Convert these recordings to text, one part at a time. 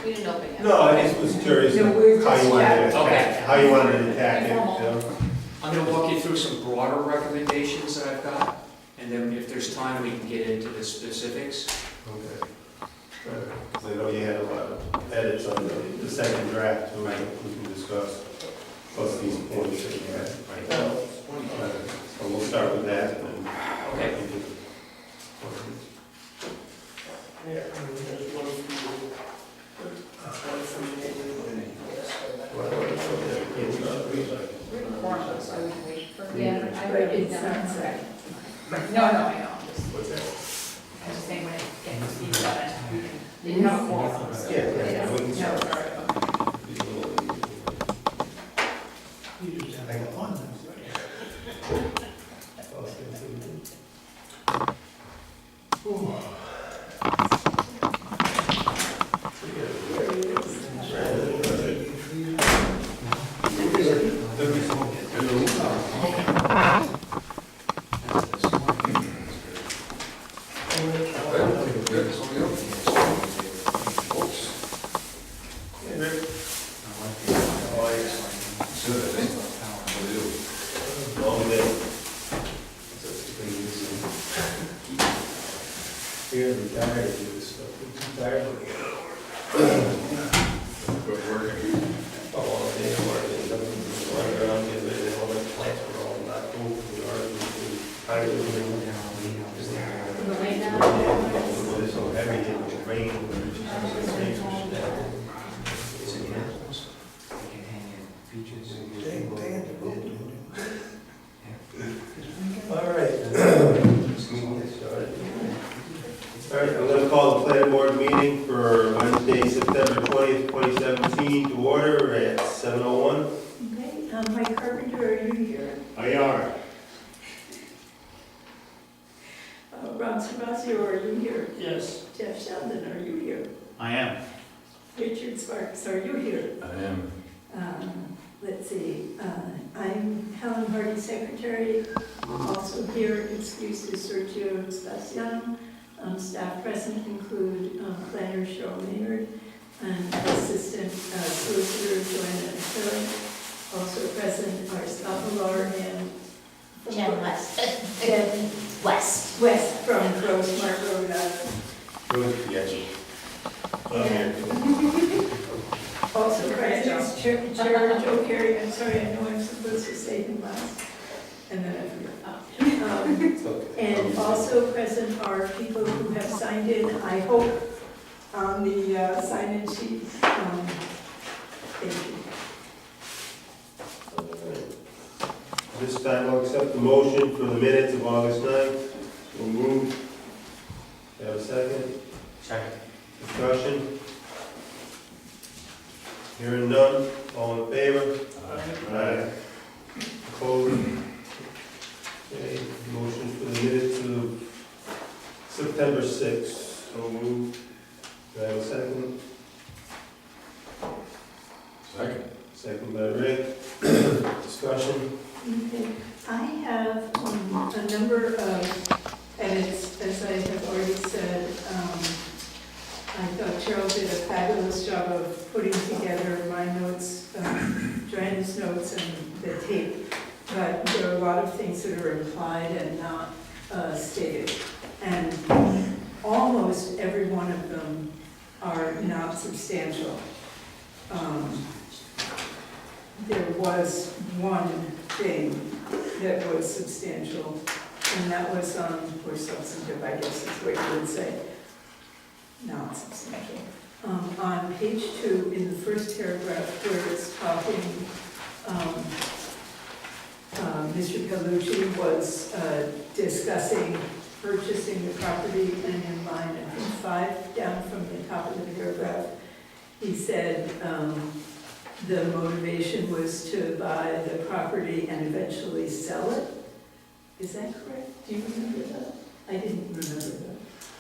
We didn't open yet. No, I just was curious No, we're how just you wanted to chatting. attack, Okay. how you wanted to attack it, you Informal. know? I'm gonna walk you through some broader recommendations that I've got, and then if there's time, we can get into the specifics. Okay. Because I know you had a lot of edits on the second draft, so we can discuss, plus these points that you had. So we'll start with that and then. Okay. We're informal, so we can wait for. Yeah, I but already it's done not it. set. No, I know, I'm just, What's that? I was just saying when it gets to be done, we can have a quorum. so- Yeah, we can No, start. sorry. Long day. You're retired, you do this stuff, you're tired. All day working, running around, getting rid of all the plants, we're all not cool, we are, tired of it. We're late now. It's so heavy, it rain. All right. All right, I'm gonna call the planning board meeting for Wednesday, September 20th, 2017 to order at 7:01. Okay, Mike Carpenter, are you here? Aye, are. Ron Servazio, are you here? Yes, Jeff Sheldon, are you here? I am. Richard Sparks, are you here? I am. Let's see, I'm Helen Hardy, secretary. Also here, excuses Sergio Spaciano. Staff present include planner Cheryl Maynard and assistant solicitor Joanna Miller. Also present are Scott Millar and Jen West. Jen West. West from Rosemont, Rhode Island. Rose Pietri. I'm here. Also present is Chair Joe Carey. I'm sorry, I know I'm supposed to say him last, and then I forgot. It's okay. And also present are people who have signed in, I hope, on the sign-in sheet. Thank you. This time I'll accept the motion for the minutes of August 9th. So moved. Have a second? Second. Discussion? Hearing none, all in favor? Aye. Opposed? Okay, motion for the minutes of September 6th. So moved. Do I have a second? Second. Second by Rick. Discussion? Okay. I have a number of edits, as I have already said. I thought Cheryl did a fabulous job of putting together my notes, Joanna's notes and the tape. But there are a lot of things that are implied and not stated. And almost every one of them are not substantial. There was one thing that was substantial, and that was, or substantive, I guess is what you would say, not substantial. On page 2, in the first paragraph, where it's talking, Mr. Palucci was discussing purchasing the property, and in line, I think 5 down from the top of the paragraph, he said the motivation was to buy the property and eventually sell it. Is that correct? Do you remember that? I didn't remember that.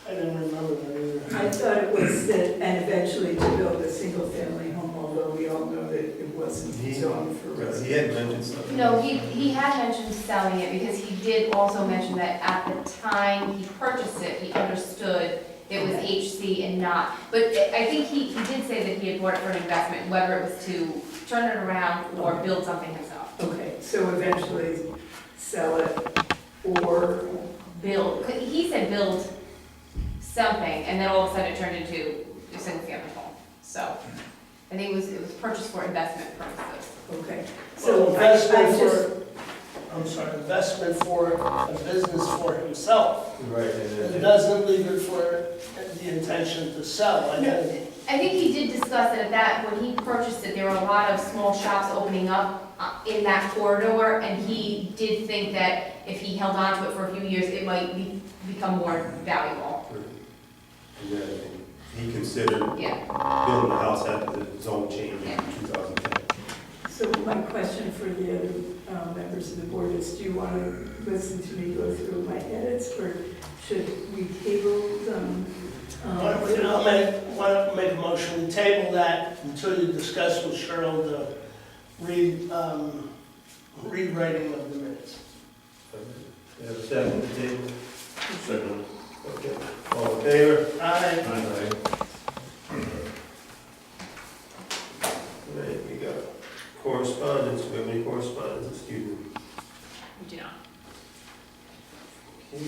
I didn't remember that either. I thought it was that, and eventually to build a single-family home, although we all know that it wasn't zoned for He residential. had mentioned something. No, he had mentioned selling it because he did also mention that at the time he purchased it, he understood it was HC and not, but I think he did say that he had bought it for an investment, whether it was to turn it around or build something himself. Okay, so eventually sell it or, Build, he said build something, and then all of a sudden it turned into a single family home, so. I think it was purchased for investment purposes. okay. So So I investment just, investment for a business for himself. Right, It doesn't leave it for the intention to sell, I think. I think he did discuss that when he purchased it, there were a lot of small shops opening up in that corridor, and he did think that if he held on to it for a few years, it might become more valuable. and then he considered Yeah. building the house after the zone change in 2010. so my question for the other members of the board is, do you want to listen to me go through my edits, or should we table them? Why don't we make a motion, we table that until you discuss with Cheryl the rewriting of the minutes. You have a second to table? Second. Okay, all in favor? Aye. All right, we got correspondence, we have any correspondence, excuse me? We do not. Okay.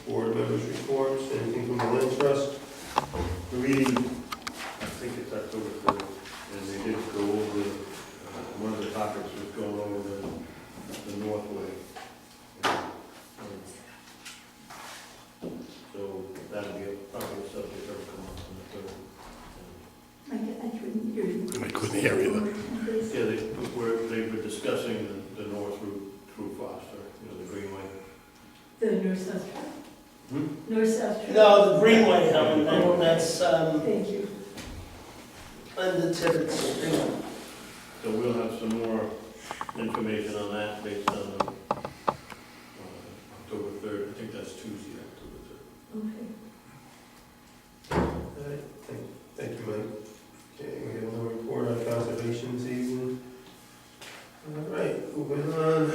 Board members' reports, anything from the Lynn Trust? The meeting, I think it's October 3rd, and they did go over, one of the topics was going over the Northway. So that'll be probably a subject that will come up on the 3rd. I couldn't hear you. I couldn't hear you. Yeah, they were discussing the north route through Foster, the Greenway. The north-south track? Hmm? North-south track? No, the Greenway, Helen, that's Thank you. Linda Tibbetts Greenway. So we'll have some more information on that based on October 3rd. I think that's Tuesday, October 3rd. Okay. All right, thank you, Mike. Okay, we have no report on conservation this evening. All right, moving on.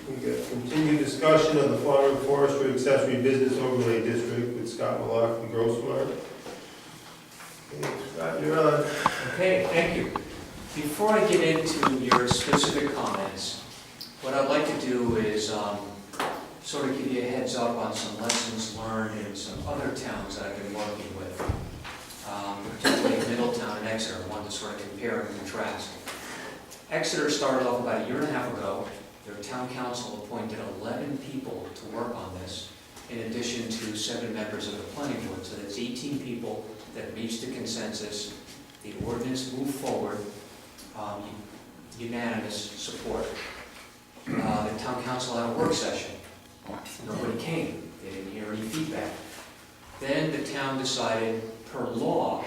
We got continued discussion of the farm and forestry accessory business overlay district with Scott Mallock from Grossmart. Okay, Scott, you're on. Okay, thank you. Before I get into your specific comments, what I'd like to do is sort of give you a heads up on some lessons learned in some other towns that I've been working with, particularly Middletown and Exeter. I wanted to sort of compare and contrast. Exeter started off about a year and a half ago. Their town council appointed 11 people to work on this, in addition to 7 members of the planning board. So that's 18 people that reached a consensus. The ordinance moved forward, unanimous support. The town council had a work session. Nobody came. They didn't hear any feedback. Then the town decided, per law,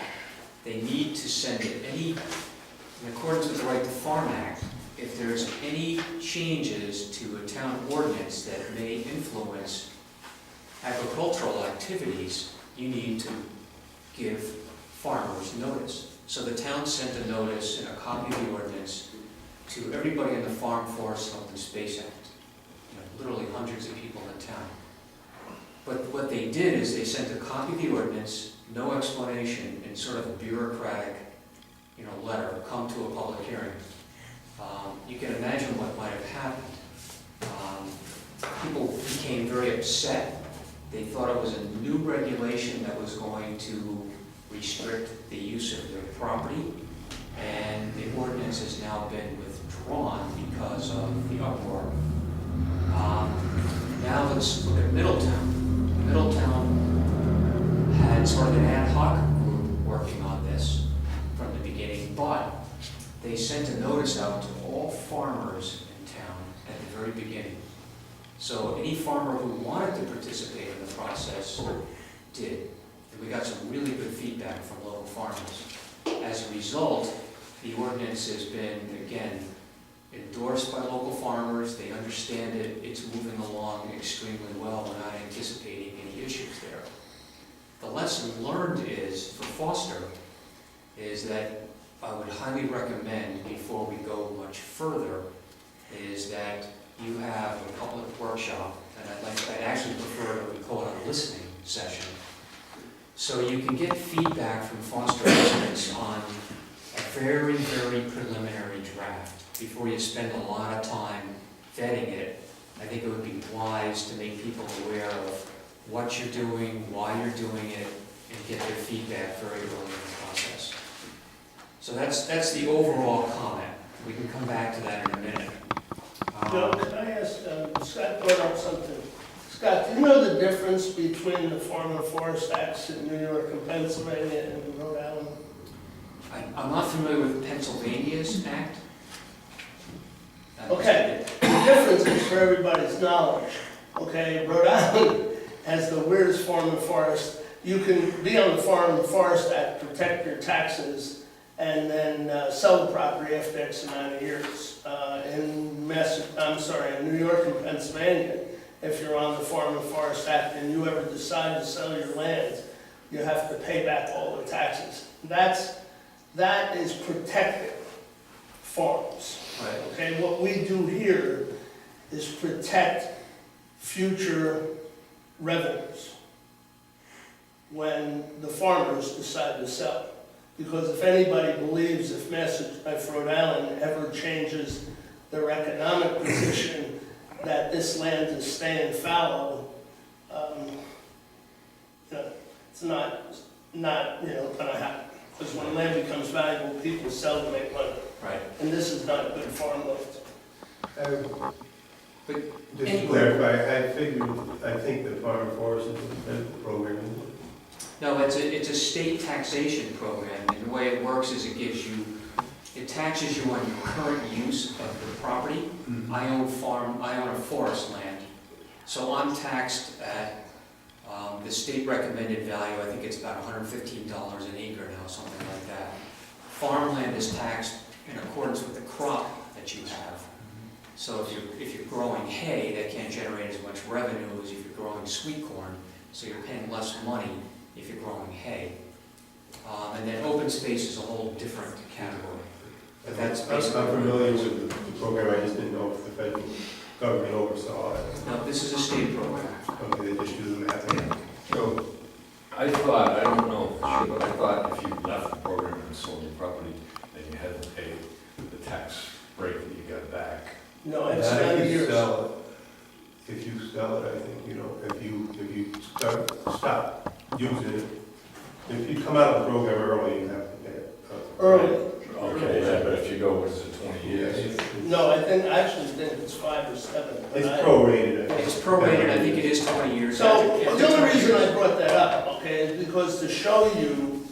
they need to send it in accordance with the Right to Farm Act, if there's any changes to a town ordinance that may influence agricultural activities, you need to give farmers notice. So the town sent a notice and a copy of the ordinance to everybody in the Farm, Forest, Health, and Space Act. Literally hundreds of people in town. But what they did is they sent a copy of the ordinance, no explanation, in sort of a bureaucratic, letter, come to a public hearing. You can imagine what might have happened. People became very upset. They thought it was a new regulation that was going to restrict the use of their property, and the ordinance has now been withdrawn because of the uproar. Now let's look at Middletown. Middletown had sort of an ad hoc group working on this from the beginning, but they sent a notice out to all farmers in town at the very beginning. So any farmer who wanted to participate in the process did. And we got some really good feedback from local farmers. As a result, the ordinance has been, again, endorsed by local farmers. They understand it. It's moving along extremely well. We're not anticipating any issues there. The lesson learned is, for Foster, is that I would highly recommend, before we go much further, is that you have a public workshop, and I'd actually prefer that we call it a listening session. So you can get feedback from Foster residents on a very, very preliminary draft before you spend a lot of time vetting it. I think it would be wise to make people aware of what you're doing, why you're doing it, and get their feedback very early in the process. So that's the overall comment. We can come back to that in a minute. Joe, can I ask, Scott brought up something. Scott, do you know the difference between the Farm and Forest Acts in New York and Pennsylvania and Rhode Island? I'm not familiar with Pennsylvania's act. Okay, the difference is for everybody's knowledge. Okay, Rhode Island has the weirdest farm and forest. You can be on the Farm and Forest Act, protect your taxes, and then sell the property after X amount of years. In New York and Pennsylvania, if you're on the Farm and Forest Act and you ever decide to sell your land, you have to pay back all the taxes. That is protecting farms. Right. Okay, what we do here is protect future revenues when the farmers decide to sell. Because if anybody believes if Rhode Island ever changes their economic position, that this land is staying fallow, it's not gonna happen. Because when land becomes valuable, people sell to make money. Right. And this is not good farmland. But Just to clarify, I think the Farm and Forest is a benefit program. no, it's a state taxation program, and the way it works is it taxes you on your current use of the property. I own a forest land, so I'm taxed at the state recommended value. I think it's about $115 an acre now, something like that. Farmland is taxed in accordance with the crop that you have. So if you're growing hay, that can't generate as much revenue as if you're growing sweet corn, so you're paying less money if you're growing hay. And then open space is a whole different category. But that's I'm basically. familiar with the program, I just didn't know if the federal government oversaw it. No, this is a state program. Okay, they just do the math. So, I thought, I don't know for sure, but I thought if you left the program and sold your property, then you had to pay the tax break that you got back. No, it's Not 90 if you years. sell it. If you sell it, I think, if you stop using it, if you come out of the program early, you have to pay it. Early. Okay, yeah, but if you go, what is it, 20 Yeah, years? No, I actually think it's 5 or 7. but it's I- prorated. I think. It's prorated, I think it is 20 years. So, After the only 20 reason years. I brought that up, okay, is because to show you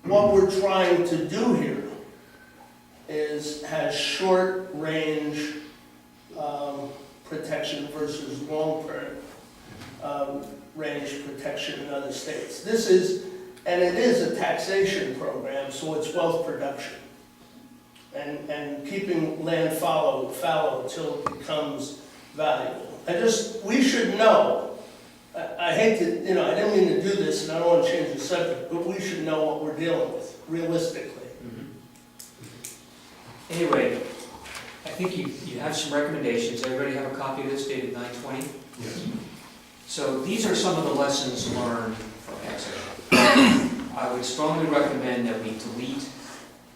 what we're trying to do here has short-range protection versus long-range protection in other states. This is, and it is a taxation program, so it's wealth production. And keeping land fallow until it becomes valuable. We should know, I hate to, I didn't mean to do this and I don't want to change the subject, but we should know what we're dealing with, realistically. Anyway, I think you have some recommendations. Everybody have a copy of this dated 9/20? Yes. So these are some of the lessons learned from Exeter. I would strongly recommend that we delete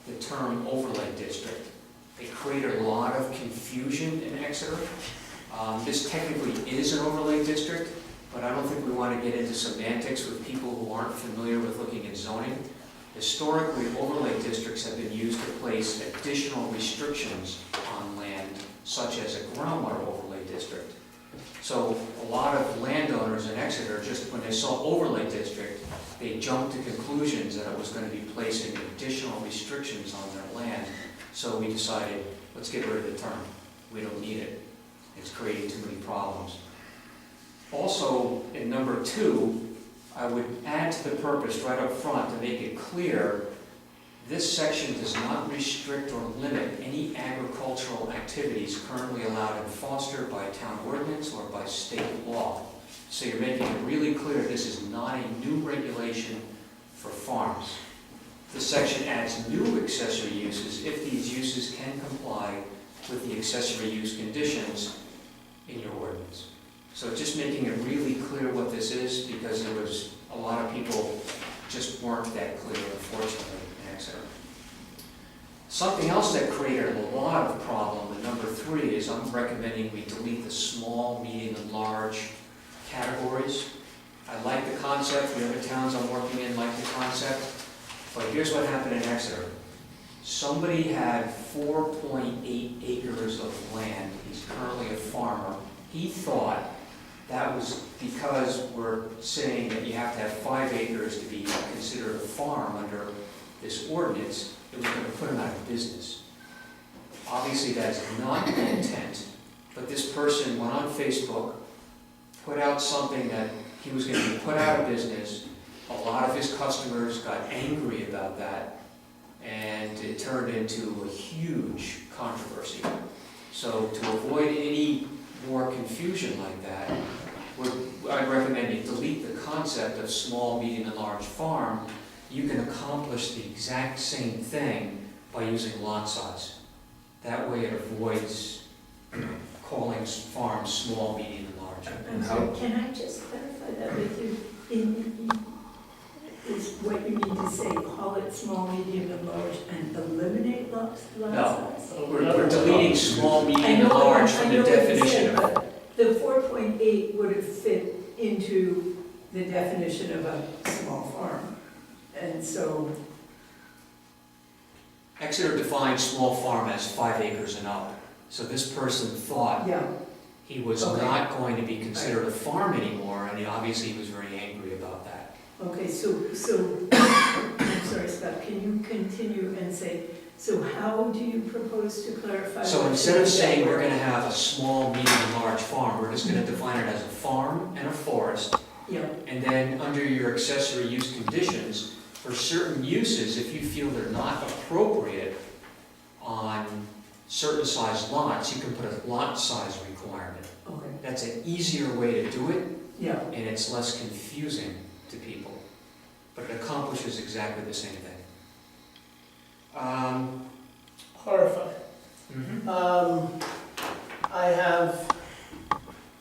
the term overlay district. It created a lot of confusion in Exeter. This technically is an overlay district, but I don't think we want to get into semantics with people who aren't familiar with looking at zoning. Historically, overlay districts have been used to place additional restrictions on land, such as a groundwater overlay district. So a lot of landowners in Exeter, just when they saw overlay district, they jumped to conclusions that it was going to be placing additional restrictions on their land. So we decided, let's get rid of the term. We don't need it. It's creating too many problems. Also, in number 2, I would add to the purpose right up front to make it clear, this section does not restrict or limit any agricultural activities currently allowed in Foster by town ordinance or by state law. So you're making it really clear this is not a new regulation for farms. This section adds new accessory uses if these uses can comply with the accessory use conditions in your ordinance. So just making it really clear what this is, because there was a lot of people just weren't that clear, unfortunately, in Exeter. Something else that created a lot of problem, and number 3, is I'm recommending we delete the small, medium, and large categories. I like the concept, the other towns I'm working in like the concept, but here's what happened in Exeter. Somebody had 4.8 acres of land, he's currently a farmer. He thought that was because we're saying that you have to have 5 acres to be considered a farm under this ordinance, it was going to put him out of business. Obviously, that's not the intent, but this person went on Facebook, put out something that he was going to be put out of business. A lot of his customers got angry about that, and it turned into a huge controversy. So to avoid any more confusion like that, I'd recommend you delete the concept of small, medium, and large farm. You can accomplish the exact same thing by using lot size. That way it avoids calling farms small, medium, and large. I'm sorry, can I just clarify that with you? Is what you mean to say, call it small, medium, and large, and eliminate lot size? We're deleting small, medium, and large from the definition of it. The 4.8 would have fit into the definition of a small farm, and so, Exeter defines small farm as 5 acres and up. So this person thought yeah, he was Okay. not going to be considered a farm anymore, and he obviously was very angry about that. okay, so, I'm sorry, Scott, can you continue and say, so how do you propose to clarify? So what instead you of said? saying we're going to have a small, medium, and large farm, we're just going to define it as a farm and a forest. Yeah, And then under your accessory use conditions, for certain uses, if you feel they're not appropriate on certain size lots, you can put a lot size requirement. okay, That's an easier way to do it, yeah, and it's less confusing to people. But it accomplishes exactly the same thing. Horrifying. I have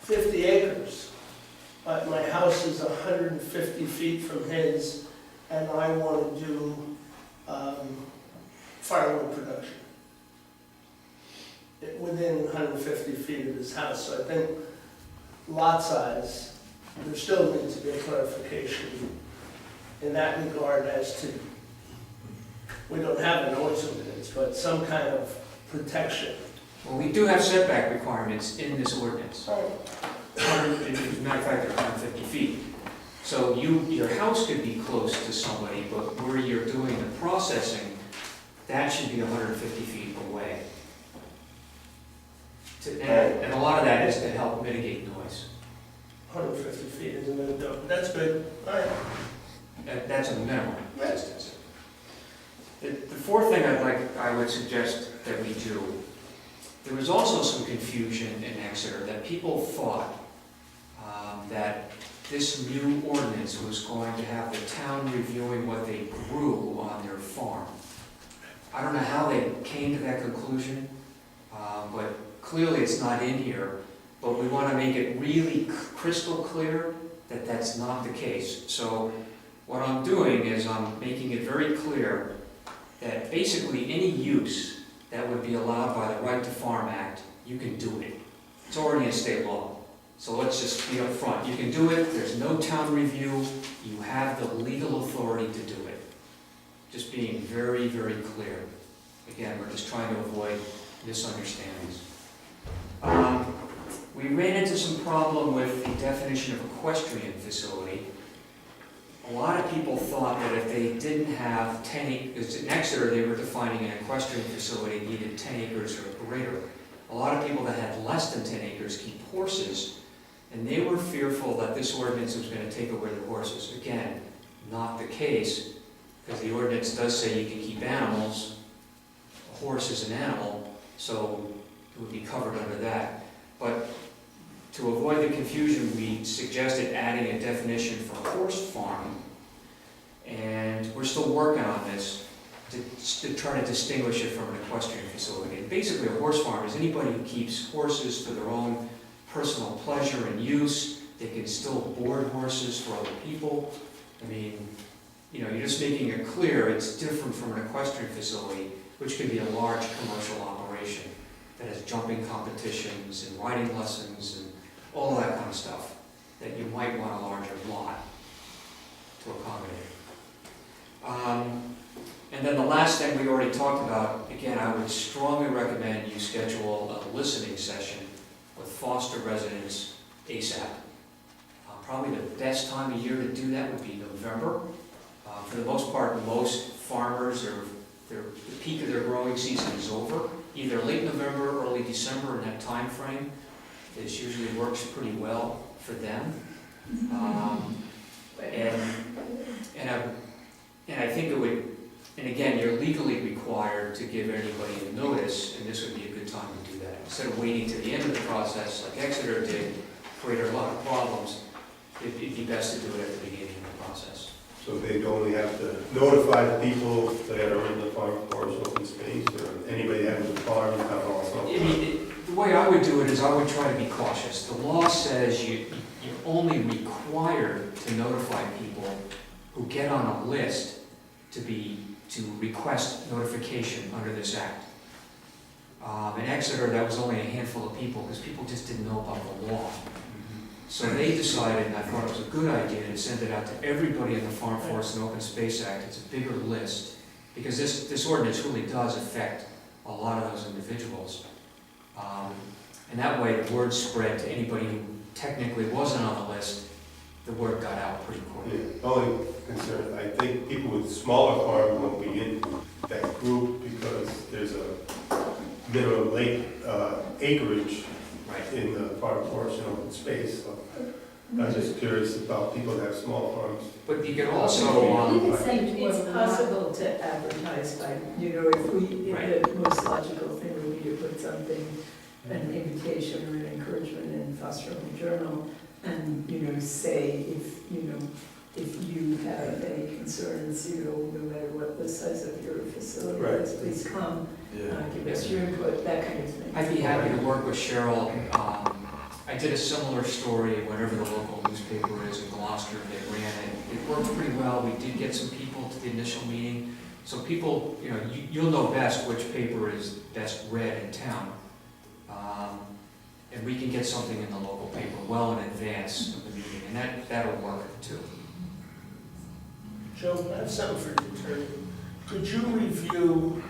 50 acres, but my house is 150 feet from his, and I want to do firewood production within 150 feet of his house. So I think lot size, there still needs to be a clarification in that regard as to, we don't have a noise ordinance, but some kind of protection. Well, we do have setback requirements in this ordinance. As a matter of fact, they're 150 feet. So your house could be close to somebody, but where you're doing the processing, that should be 150 feet away. And a lot of that is to help mitigate noise. 150 feet isn't going to do it. That's good. All right. That's a minimum distance. The fourth thing I would suggest that we do, there was also some confusion in Exeter that people thought that this new ordinance was going to have the town reviewing what they grew on their farm. I don't know how they came to that conclusion, but clearly it's not in here. But we want to make it really crystal clear that that's not the case. So what I'm doing is I'm making it very clear that basically any use that would be allowed by the Right to Farm Act, you can do it. It's already in state law. So let's just be up front. You can do it, there's no town review, you have the legal authority to do it. Just being very, very clear. Again, we're just trying to avoid misunderstandings. We ran into some problem with the definition of equestrian facility. A lot of people thought that if they didn't have 10 acres, in Exeter they were defining an equestrian facility needed 10 acres or greater. A lot of people that had less than 10 acres keep horses, and they were fearful that this ordinance was going to take away their horses. Again, not the case, because the ordinance does say you can keep animals. A horse is an animal, so it would be covered under that. But to avoid the confusion, we suggested adding a definition for horse farm, and we're still working on this to try to distinguish it from an equestrian facility. And basically, a horse farm is anybody who keeps horses for their own personal pleasure and use. They can still board horses for other people. I mean, you know, you're just making it clear it's different from an equestrian facility, which can be a large commercial operation that has jumping competitions and riding lessons and all that kind of stuff that you might want a larger lot to accommodate. And then the last thing we already talked about, again, I would strongly recommend you schedule a listening session with Foster residents ASAP. Probably the best time of year to do that would be November. For the most part, most farmers the peak of their growing season is over, either late November, early December, in that time frame. This usually works pretty well for them. And I think it would, and again, you're legally required to give anybody a notice, and this would be a good time to do that. Instead of waiting to the end of the process, like Exeter did, created a lot of problems, it'd be best to do it at the beginning of the process. So they'd only have to notify the people that are in the farm forest open space, or anybody having a farm in town also? I mean, the way I would do it is I would try to be cautious. The law says you're only required to notify people who get on a list to request notification under this act. In Exeter, that was only a handful of people because people just didn't know about the law. So they decided, and I thought it was a good idea, to send it out to everybody in the Farm Forest and Open Space Act. It's a bigger list, because this ordinance really does affect a lot of those individuals. And that way, the word spread to anybody who technically wasn't on the list. The word got out pretty quickly. Yeah, only concern, I think people with smaller farms won't be in that group because there's a minimum acreage Right. in the farm forest and open space, so I'm just curious about people that have small farms. But you can also, It's possible to advertise by, if we, Right. the most logical thing would be to put something, an invitation or an encouragement in Foster Home Journal, and, say if you have any concerns, no matter what the size of your facility Right. is, please come, give us your input, that kind of thing. I'd be happy to work with Cheryl. I did a similar story whenever the local newspaper is in Gloucester, they ran it. It worked pretty well. We did get some people to the initial meeting. So people, you'll know best which paper is best read in town. And we can get something in the local paper well in advance of the meeting, and that'll work too. Joe, I have something for you, Attorney. Could you review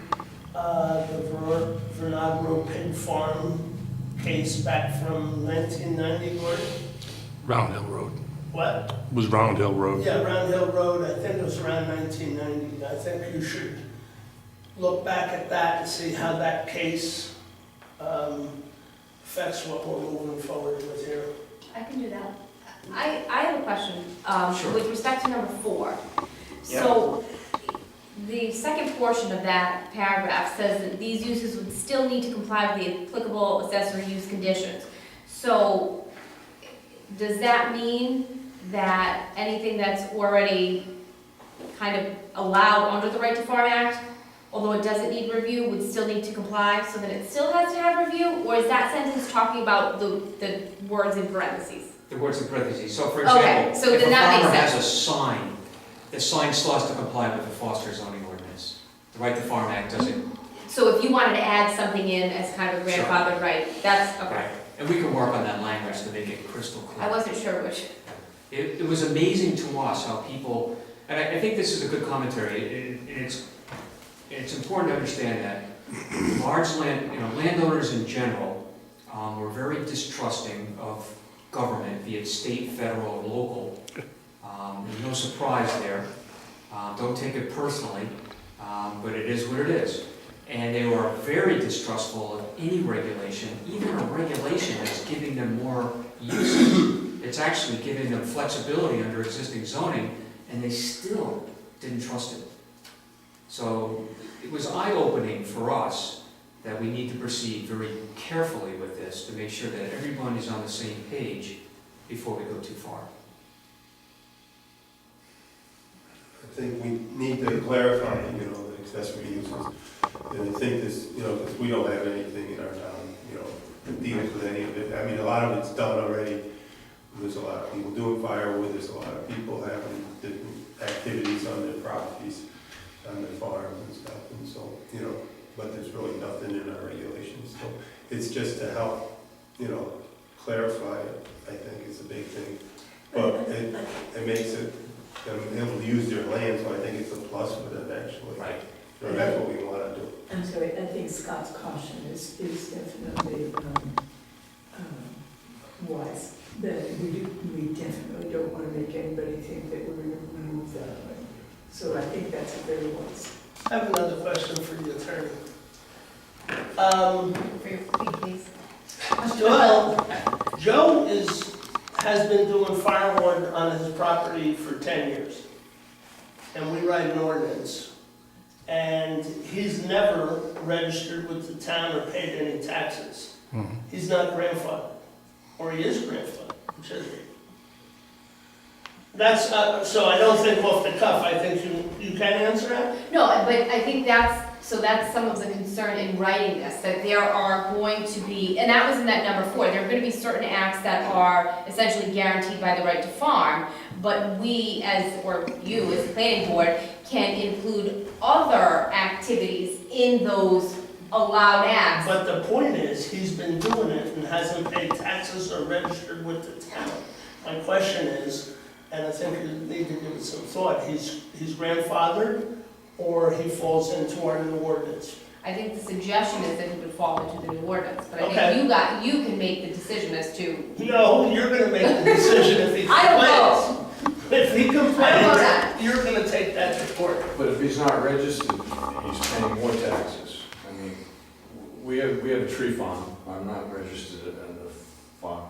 the Vernagro Pig Farm case back from 1990, Gordon? Round Hill Road. What? It was Round Hill Road. Yeah, Round Hill Road, I think it was around 1990. I think you should look back at that and see how that case affects what we're moving forward with here. I can do that. I have a question, Sure. with respect to number 4. So, the second portion of that paragraph says that these uses would still need to comply with the applicable accessory use conditions. So, does that mean that anything that's already kind of allowed under the Right to Farm Act, although it doesn't need review, would still need to comply, so that it still has to have review? Or is that sentence talking about the words in parentheses? The words in parentheses. So for Okay, example, so if then a that farmer makes has a sign, the sign still has to comply with the Foster zoning ordinance. The Right to Farm Act doesn't. So if you wanted to add something in as kind of a Sure. grandfathered right, that's, okay. Right. And we can work on that language to make it crystal clear. I wasn't sure which. It was amazing to us how people, and I think this is a good commentary, it's important to understand that large landowners in general were very distrusting of government, be it state, federal, or local. There's no surprise there. Don't take it personally, but it is what it is. And they were very distrustful of any regulation, even a regulation that's giving them more uses. It's actually giving them flexibility under existing zoning, and they still didn't trust it. So it was eye-opening for us that we need to proceed very carefully with this to make sure that everyone is on the same page before we go too far. I think we need to clarify, the accessory uses. And I think this, because we don't have anything in our town, that deals with any of it. I mean, a lot of it's done already. There's a lot of people doing firewood, there's a lot of people having different activities on their properties, on their farms and stuff, and so, you know, but there's really nothing in our regulations, so it's just to help, you know, clarify it, I think is a big thing. But it makes it, them able to use their land, so I think it's a plus for them actually. Right. So that's what we wanna do. I'm sorry, I think Scott's caution is definitely wise. That we definitely don't want to make anybody think that we're going to remove that. So I think that's a very wise. I have another question for the attorney. For your fee, please. Joe has been doing firewood on his property for 10 years. And we write an ordinance. And he's never registered with the town or paid any taxes. Mhm. He's not grandfathered, or he is grandfathered, which is he? That's, so I don't think off the cuff, I think you can answer that? No, but I think that's some of the concern in writing this, that there are going to be, and that was in that number 4, there are gonna be certain acts that are essentially guaranteed by the right to farm, but we or you as the planning board can include other activities in those allowed acts. But the point is, he's been doing it and hasn't paid taxes or registered with the town. My question is, and I think you need to give it some thought, he's grandfathered, or he falls into our new ordinance? I think the suggestion is that he would fall into the new ordinance, but I Okay. think you can make the decision as to. No, you're gonna make the decision if he I don't know. complains. If he I don't know complains, that. you're gonna take that to court. But if he's not registered, he's paying more taxes. I mean, we have a tree farm, I'm not registered at a farm,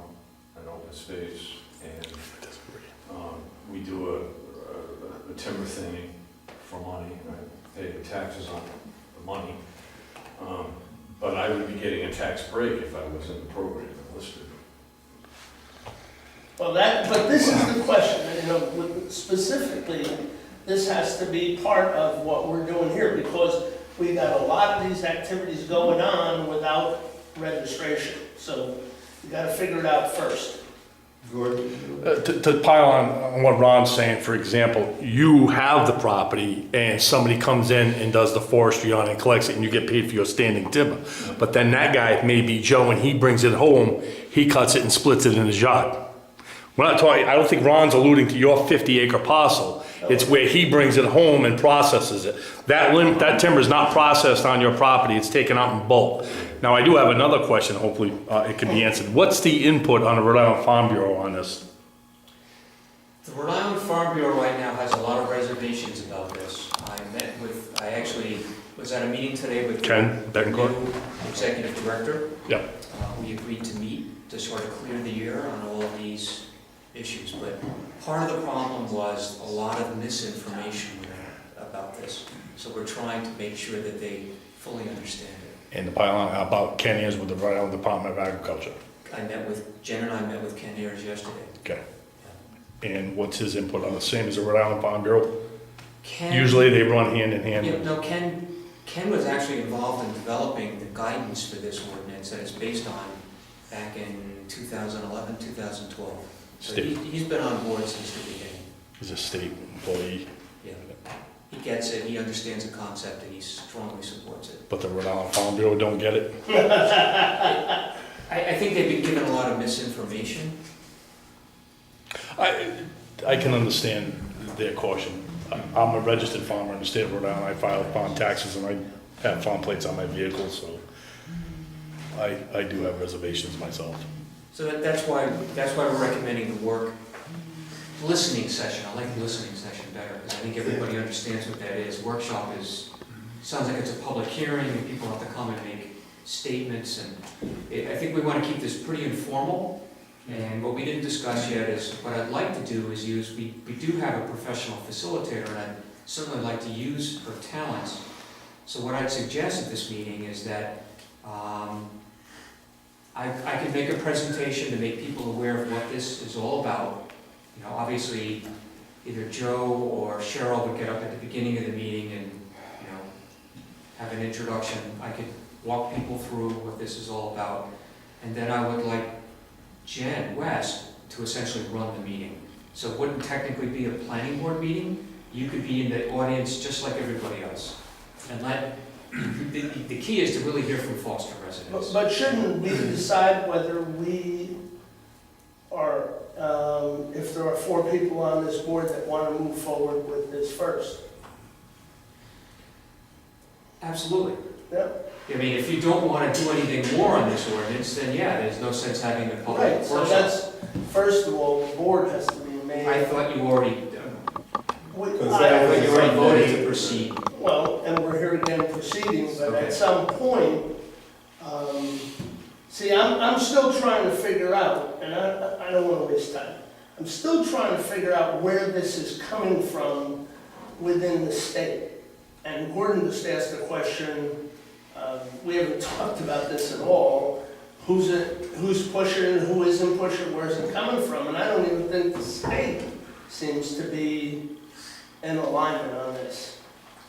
an open space, and we do a timber thinning for money, and I pay the taxes on the money. But I would be getting a tax break if I was in the program listed. Well, but this is the question, you know, specifically, this has to be part of what we're doing here, because we got a lot of these activities going on without registration, so you gotta figure it out first. Gordon? To pile on what Ron's saying, for example, you have the property and somebody comes in and does the forestry on it and collects it and you get paid for your standing timber. But then that guy may be Joe and he brings it home, he cuts it and splits it in his yard. We're not talking, I don't think Ron's alluding to your 50-acre parcel. It's where he brings it home and processes it. That timber is not processed on your property, it's taken out in bulk. Now, I do have another question, hopefully it can be answered. What's the input on the Rhode Island Farm Bureau on this? The Rhode Island Farm Bureau right now has a lot of reservations about this. I actually was at a meeting today with Ken the Betancourt? new executive director. Yep. We agreed to meet to sort of clear the air on all of these issues, but part of the problem was a lot of misinformation about this. So we're trying to make sure that they fully understand it. And to pile on about Ken Ayers with the Rhode Island Department of Agriculture. Jen and I met with Ken Ayers yesterday. Okay. And what's his input on the same as the Rhode Island Farm Bureau? Ken, Usually they run hand in Yeah, hand. no, Ken was actually involved in developing the guidance for this ordinance that it's based on back in 2011, 2012. So he's been on board since the beginning. He's a state employee, Yeah. He gets it, he understands the concept, and he strongly supports it. but the Rhode Island Farm Bureau don't get it. I think they've been given a lot of misinformation. I can understand their caution. I'm a registered farmer in the state of Rhode Island. I file farm taxes and I have farm plates on my vehicle, so I do have reservations myself. So that's why we're recommending the listening session. I like the listening session better, because I think everybody understands what that is. Workshop sounds like it's a public hearing, and people have to come and make statements, and I think we want to keep this pretty informal. And what we didn't discuss yet is, what I'd like to do is we do have a professional facilitator, and I'd certainly like to use her talents. So what I'd suggest at this meeting is that I could make a presentation to make people aware of what this is all about. You know, obviously, either Joe or Cheryl would get up at the beginning of the meeting and, you know, have an introduction. I could walk people through what this is all about. and then I would like Jen West to essentially run the meeting. So it wouldn't technically be a planning board meeting, you could be in the audience just like everybody else. And the key is to really hear from Foster residents. But shouldn't we decide whether we are, if there are 4 people on this board that want to move forward with this first? Absolutely. Yeah. I mean, if you don't want to do anything more on this ordinance, then yeah, there's no sense having the public Right, so workshop. that's, first of all, the board has to be made. I thought you already, Because I that thought was you already something voted he- to proceed. Well, and we're here again proceeding, but Okay. at some point, see, I'm still trying to figure out, and I don't want to waste time. I'm still trying to figure out where this is coming from within the state. And Gordon just asked a question, we haven't talked about this at all. Who's pushing, who isn't pushing, where's it coming from? And I don't even think the state seems to be in alignment on this.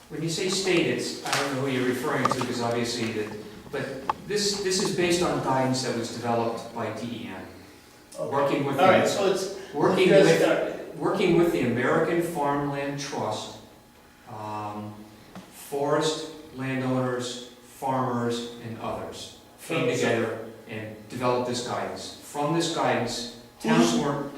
When you say state, it's, I don't know who you're referring to, because obviously but this is based on guidance that was developed by DEM. Okay. Working with All right, the, so it's, working you guys with, got- working with the American Farmland Trust, forest landowners, farmers, and others came So- together and developed this guidance. From this guidance, towns weren't,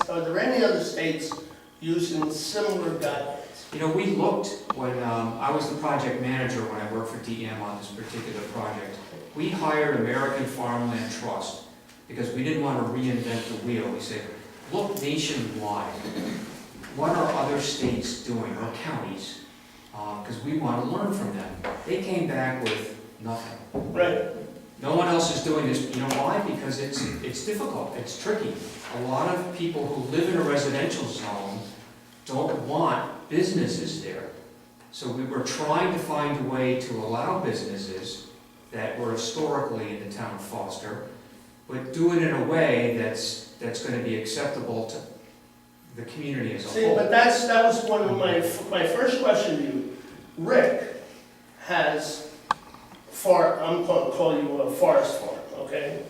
are there any other states using similar guidelines? you know, we looked when I was the project manager when I worked for DEM on this particular project. We hired American Farmland Trust because we didn't want to reinvent the wheel. We said, look nationwide. What are other states doing, or counties? Because we want to learn from them. They came back with nothing. Right, No one else is doing this. You know why? Because it's difficult, it's tricky. A lot of people who live in a residential zone don't want businesses there. So we were trying to find a way to allow businesses that were historically in the town of Foster, but do it in a way that's going to be acceptable to the community as a see, whole. but that was one of my first question to you. Rick has I'm going to call you a forest farm, okay?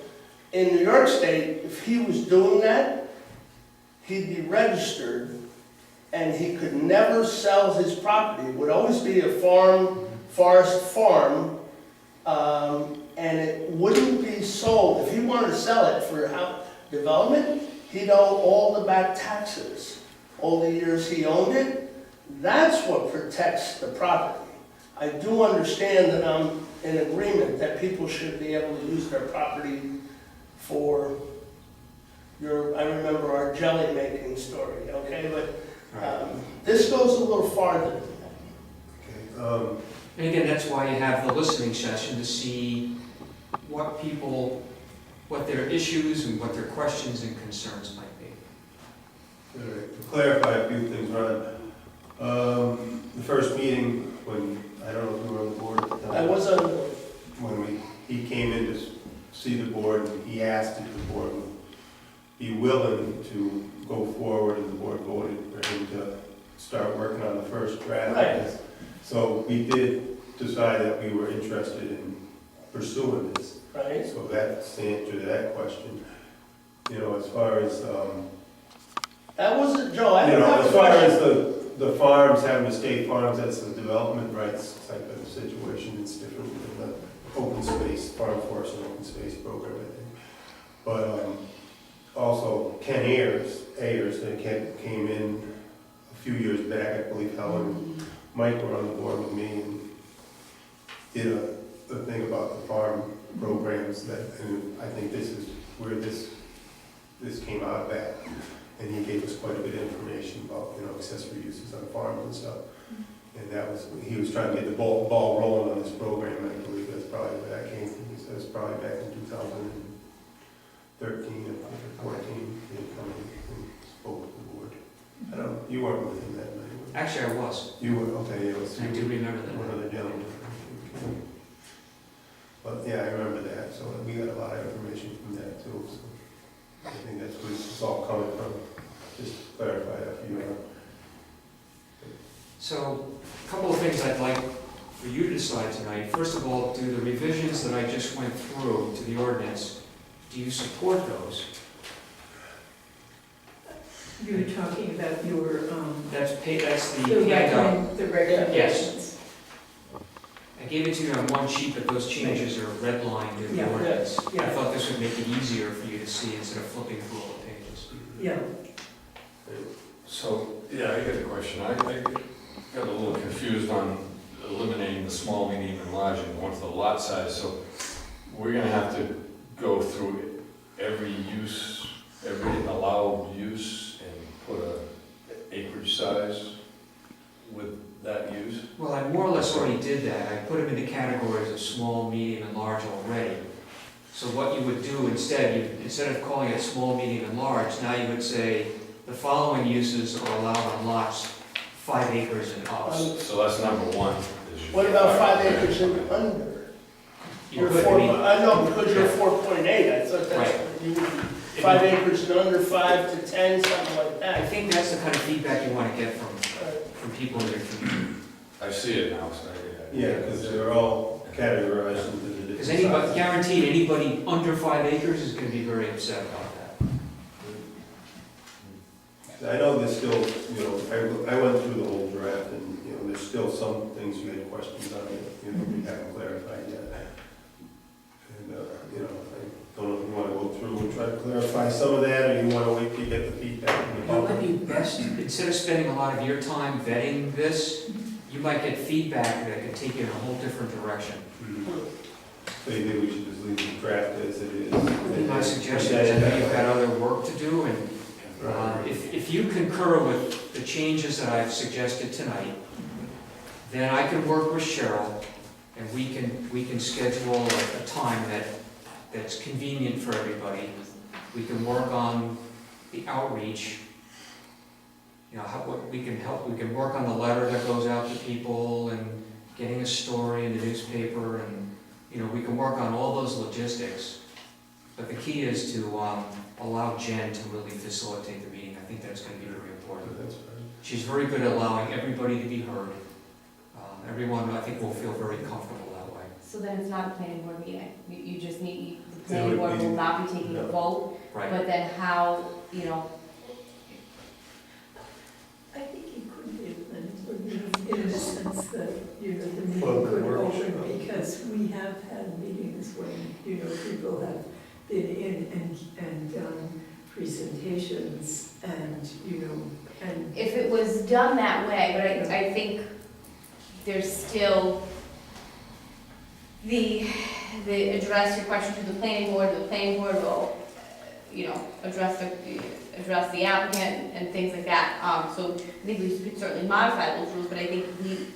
In New York State, if he was doing that, he'd be registered and he could never sell his property. It would always be a forest farm, and it wouldn't be sold. If he wanted to sell it for house development, he'd owe all the back taxes, all the years he owned it. That's what protects the property. I do understand that I'm in agreement that people should be able to use their property for I remember our jelly making story, okay? But this goes a little farther than that. Okay, And again, that's why you have the listening session, to see what their issues and what their questions and concerns might be. all right, to clarify a few things, Ron. The first meeting, when, I don't know if you were on the board at the time. I was on, When he came in to see the board, he asked if the board would be willing to go forward, and the board voted for him to start working on the first draft of this. So we did decide that we were interested in pursuing this. right? So that's the answer to that question. You know, as far as, That wasn't, Joe, I you don't know, have as a far as question. the farms, having the state farms, that's the development rights type of situation. It's different than the open space, farm forest and open space program, I think. But also Ken Ayers, that came in a few years back, I believe Helen and Mike were on the board with me, and did a thing about the farm programs that, and I think this is where this came out of that. And he gave us quite a bit of information about, you know, accessory uses on farms and stuff. And that was, he was trying to get the ball rolling on this program, and I believe that's probably where that came from. He says probably back in 2013 or 14, he had come in and spoke with the board. I don't know, you weren't with him that night. were you? Actually, I was. You were, okay, it was. I do remember that. One of the gentlemen. But yeah, I remember that, so we got a lot of information from that too, so I think that's where it's all coming from. Just to clarify that for you. So, a couple of things I'd like for you to decide tonight. First of all, do the revisions that I just went through to the ordinance, do you support those? You were talking about your, That's the the handout. recommendations. I gave it to you on one sheet, but those changes are redlined in the Yeah. ordinance. I Yeah. thought this would make it easier for you to see instead of flipping through all the pages. Yeah, So, yeah, I got a question. I got a little confused on eliminating the small, medium, and large and going for the lot size. So we're gonna have to go through every use, every allowed use and put a acreage size with that use? Well, I more or less already did that. I put them into categories of small, medium, and large already. So what you would do instead, instead of calling it small, medium, and large, now you would say, the following uses are allowed on lots 5 acres and up. So that's number one. What about 5 acres and under? You You're could, 4, I mean, I know, because you're 4.8, I thought that's, Right. you would be 5 acres and under, 5 to 10, something like I that. think that's the kind of feedback you want to get from people in your community. I see it now, so Yeah, because they're all categorized into the different Because anybody, sizes. guaranteed, anybody under 5 acres is going to be very upset about that. I know there's still, you know, I went through the whole draft and, you know, there's still some things you had questions on it, you know, we haven't clarified yet. And, you know, I don't know if you want to go through and try to clarify some of that, or you want to wait to get the feedback from the It public. might be best, instead of spending a lot of your time vetting this, you might get feedback that could take you in a whole different direction. So you think we should just leave the draft as it is? My suggestion is, I know you've got other work to do, and if you concur with the changes that I've suggested tonight, then I can work with Cheryl, and we can schedule a time that's convenient for everybody. We can work on the outreach, you know, we can work on the letter that goes out to people, and getting a story in the newspaper, and, you know, we can work on all those logistics. But the key is to allow Jen to really facilitate the meeting. I think that's going to be very important. That's fine. She's very good at allowing everybody to be heard. Everyone, I think, will feel very comfortable that way. So then it's not a planning board meeting, you just need, the It planning would board be- will not be taking a no. vote, Right. but then how, you know, I think it could be a planning board meeting in the sense that, you know, the Well, meeting could workshop. open, because we have had meetings when, you know, people have been in and done presentations and, you know, and. if it was done that way, but I think there's still the address your question to the planning board will, you know, address the applicant and things like that. So I think we could certainly modify those rules, but I think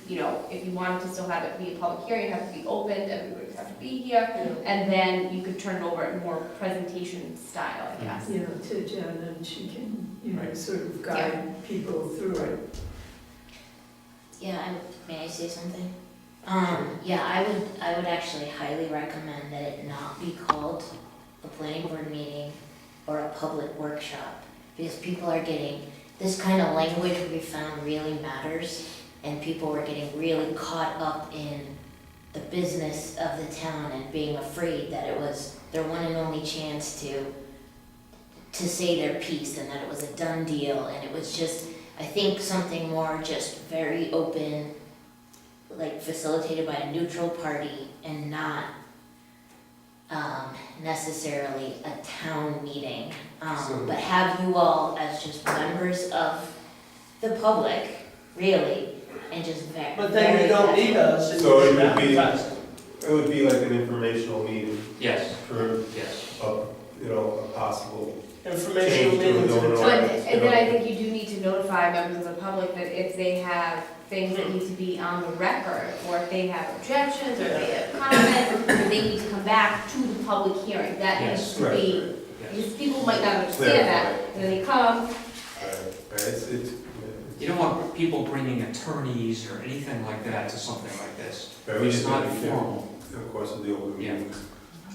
you know, if you wanted to still have it be a public hearing, it has to be opened, everybody would have to be here, and then you could turn it over in more presentation style, I guess. You know, to Jen, and she can, you know, Right. sort of guide people through it. Yeah, may I say something? Yeah, I would actually highly recommend that it not be called a planning board meeting or a public workshop, because people are getting, this kind of language we found really matters, and people were getting really caught up in the business of the town and being afraid that it was their one and only chance to say their piece, and that it was a done deal, and it was just, I think, something more just very open, like facilitated by a neutral party, and not necessarily a town meeting. But have you all as just members of the public, really, and just very. But then you don't need us, and So you it should would be- advertise it. It would be like an informational meeting Yes, for, yes. you know, a possible Informational change to meeting the to the zoning But, ordinance, you and then know. I think you do need to notify members of the public that if they have things that need to be on the record, or if they have objections, or if they have comments, then they need to come back to the public hearing. That needs Yes. to be, Yes. because people might not understand that, and then they come, Right, it's, You don't want people bringing attorneys or anything like that to something like this. Right, we It's just not gotta be formal. of course, of the open Yeah. meetings.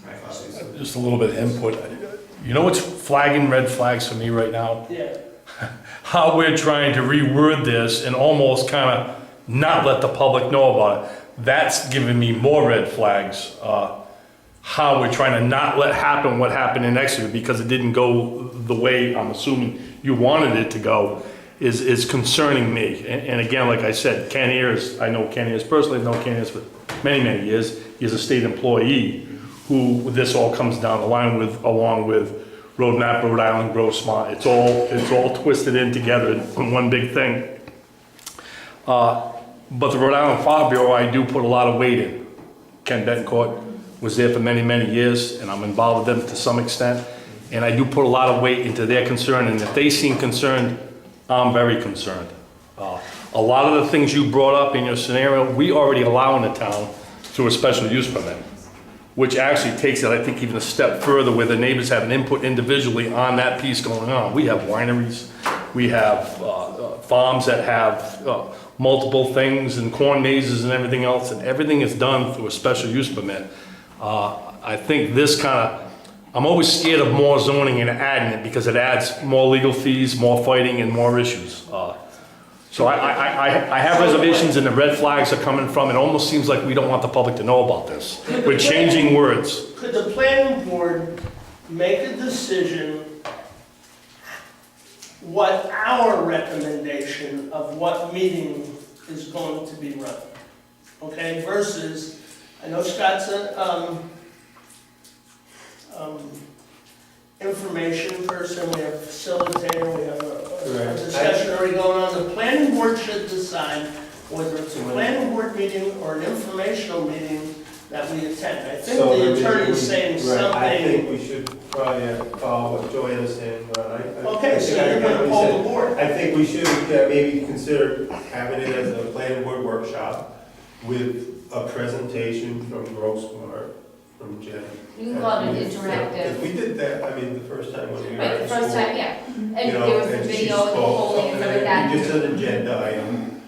Right. Obviously. Just a little bit of input. You know what's flagging red flags for me right now? Yeah, How we're trying to reword this and almost kind of not let the public know about it. that's giving me more red flags. How we're trying to not let happen what happened in Exeter because it didn't go the way I'm assuming you wanted it to go is concerning me. And again, like I said, Ken Ayers, I know Ken Ayers personally, I've known Ken Ayers for many, many years. He's a state employee who this all comes down the line with, along with Roadmap, Rhode Island, Grow Smart. It's all twisted in together in one big thing. But the Rhode Island Farm Bureau, I do put a lot of weight in. Ken Betancourt was there for many, many years, and I'm involved with them to some extent. And I do put a lot of weight into their concern, and if they seem concerned, I'm very concerned. A lot of the things you brought up in your scenario, we already allow in the town through a special use permit, which actually takes it, I think, even a step further where the neighbors have an input individually on that piece going on. We have wineries, we have farms that have multiple things and corn mazes and everything else, and everything is done through a special use permit. I think this kind of, I'm always scared of more zoning and adding it because it adds more legal fees, more fighting, and more issues. So I have reservations, and the red flags are coming from, it almost seems like we don't want the public to know about this. We're changing words. Could the planning board make a decision what our recommendation of what meeting is going to be run? Okay, versus, I know Scott's a information person, we have a facilitator, we have a discussion already going on. The planning board should decide whether it's a planning board meeting or an informational meeting that we attend. I think So the attorney is saying Right, I something. think we should probably follow what Joanna's saying, but Okay, so you're gonna poll the board. I think we should maybe consider having it as a planning board workshop with a presentation from Grossmart, from Jen. You can call it an If interactive. we did that, I mean, the first time when we were Right, at the school. first time, yeah. And You know, there was the and she video and the spoke, polling and stuff like that. Just an agenda item,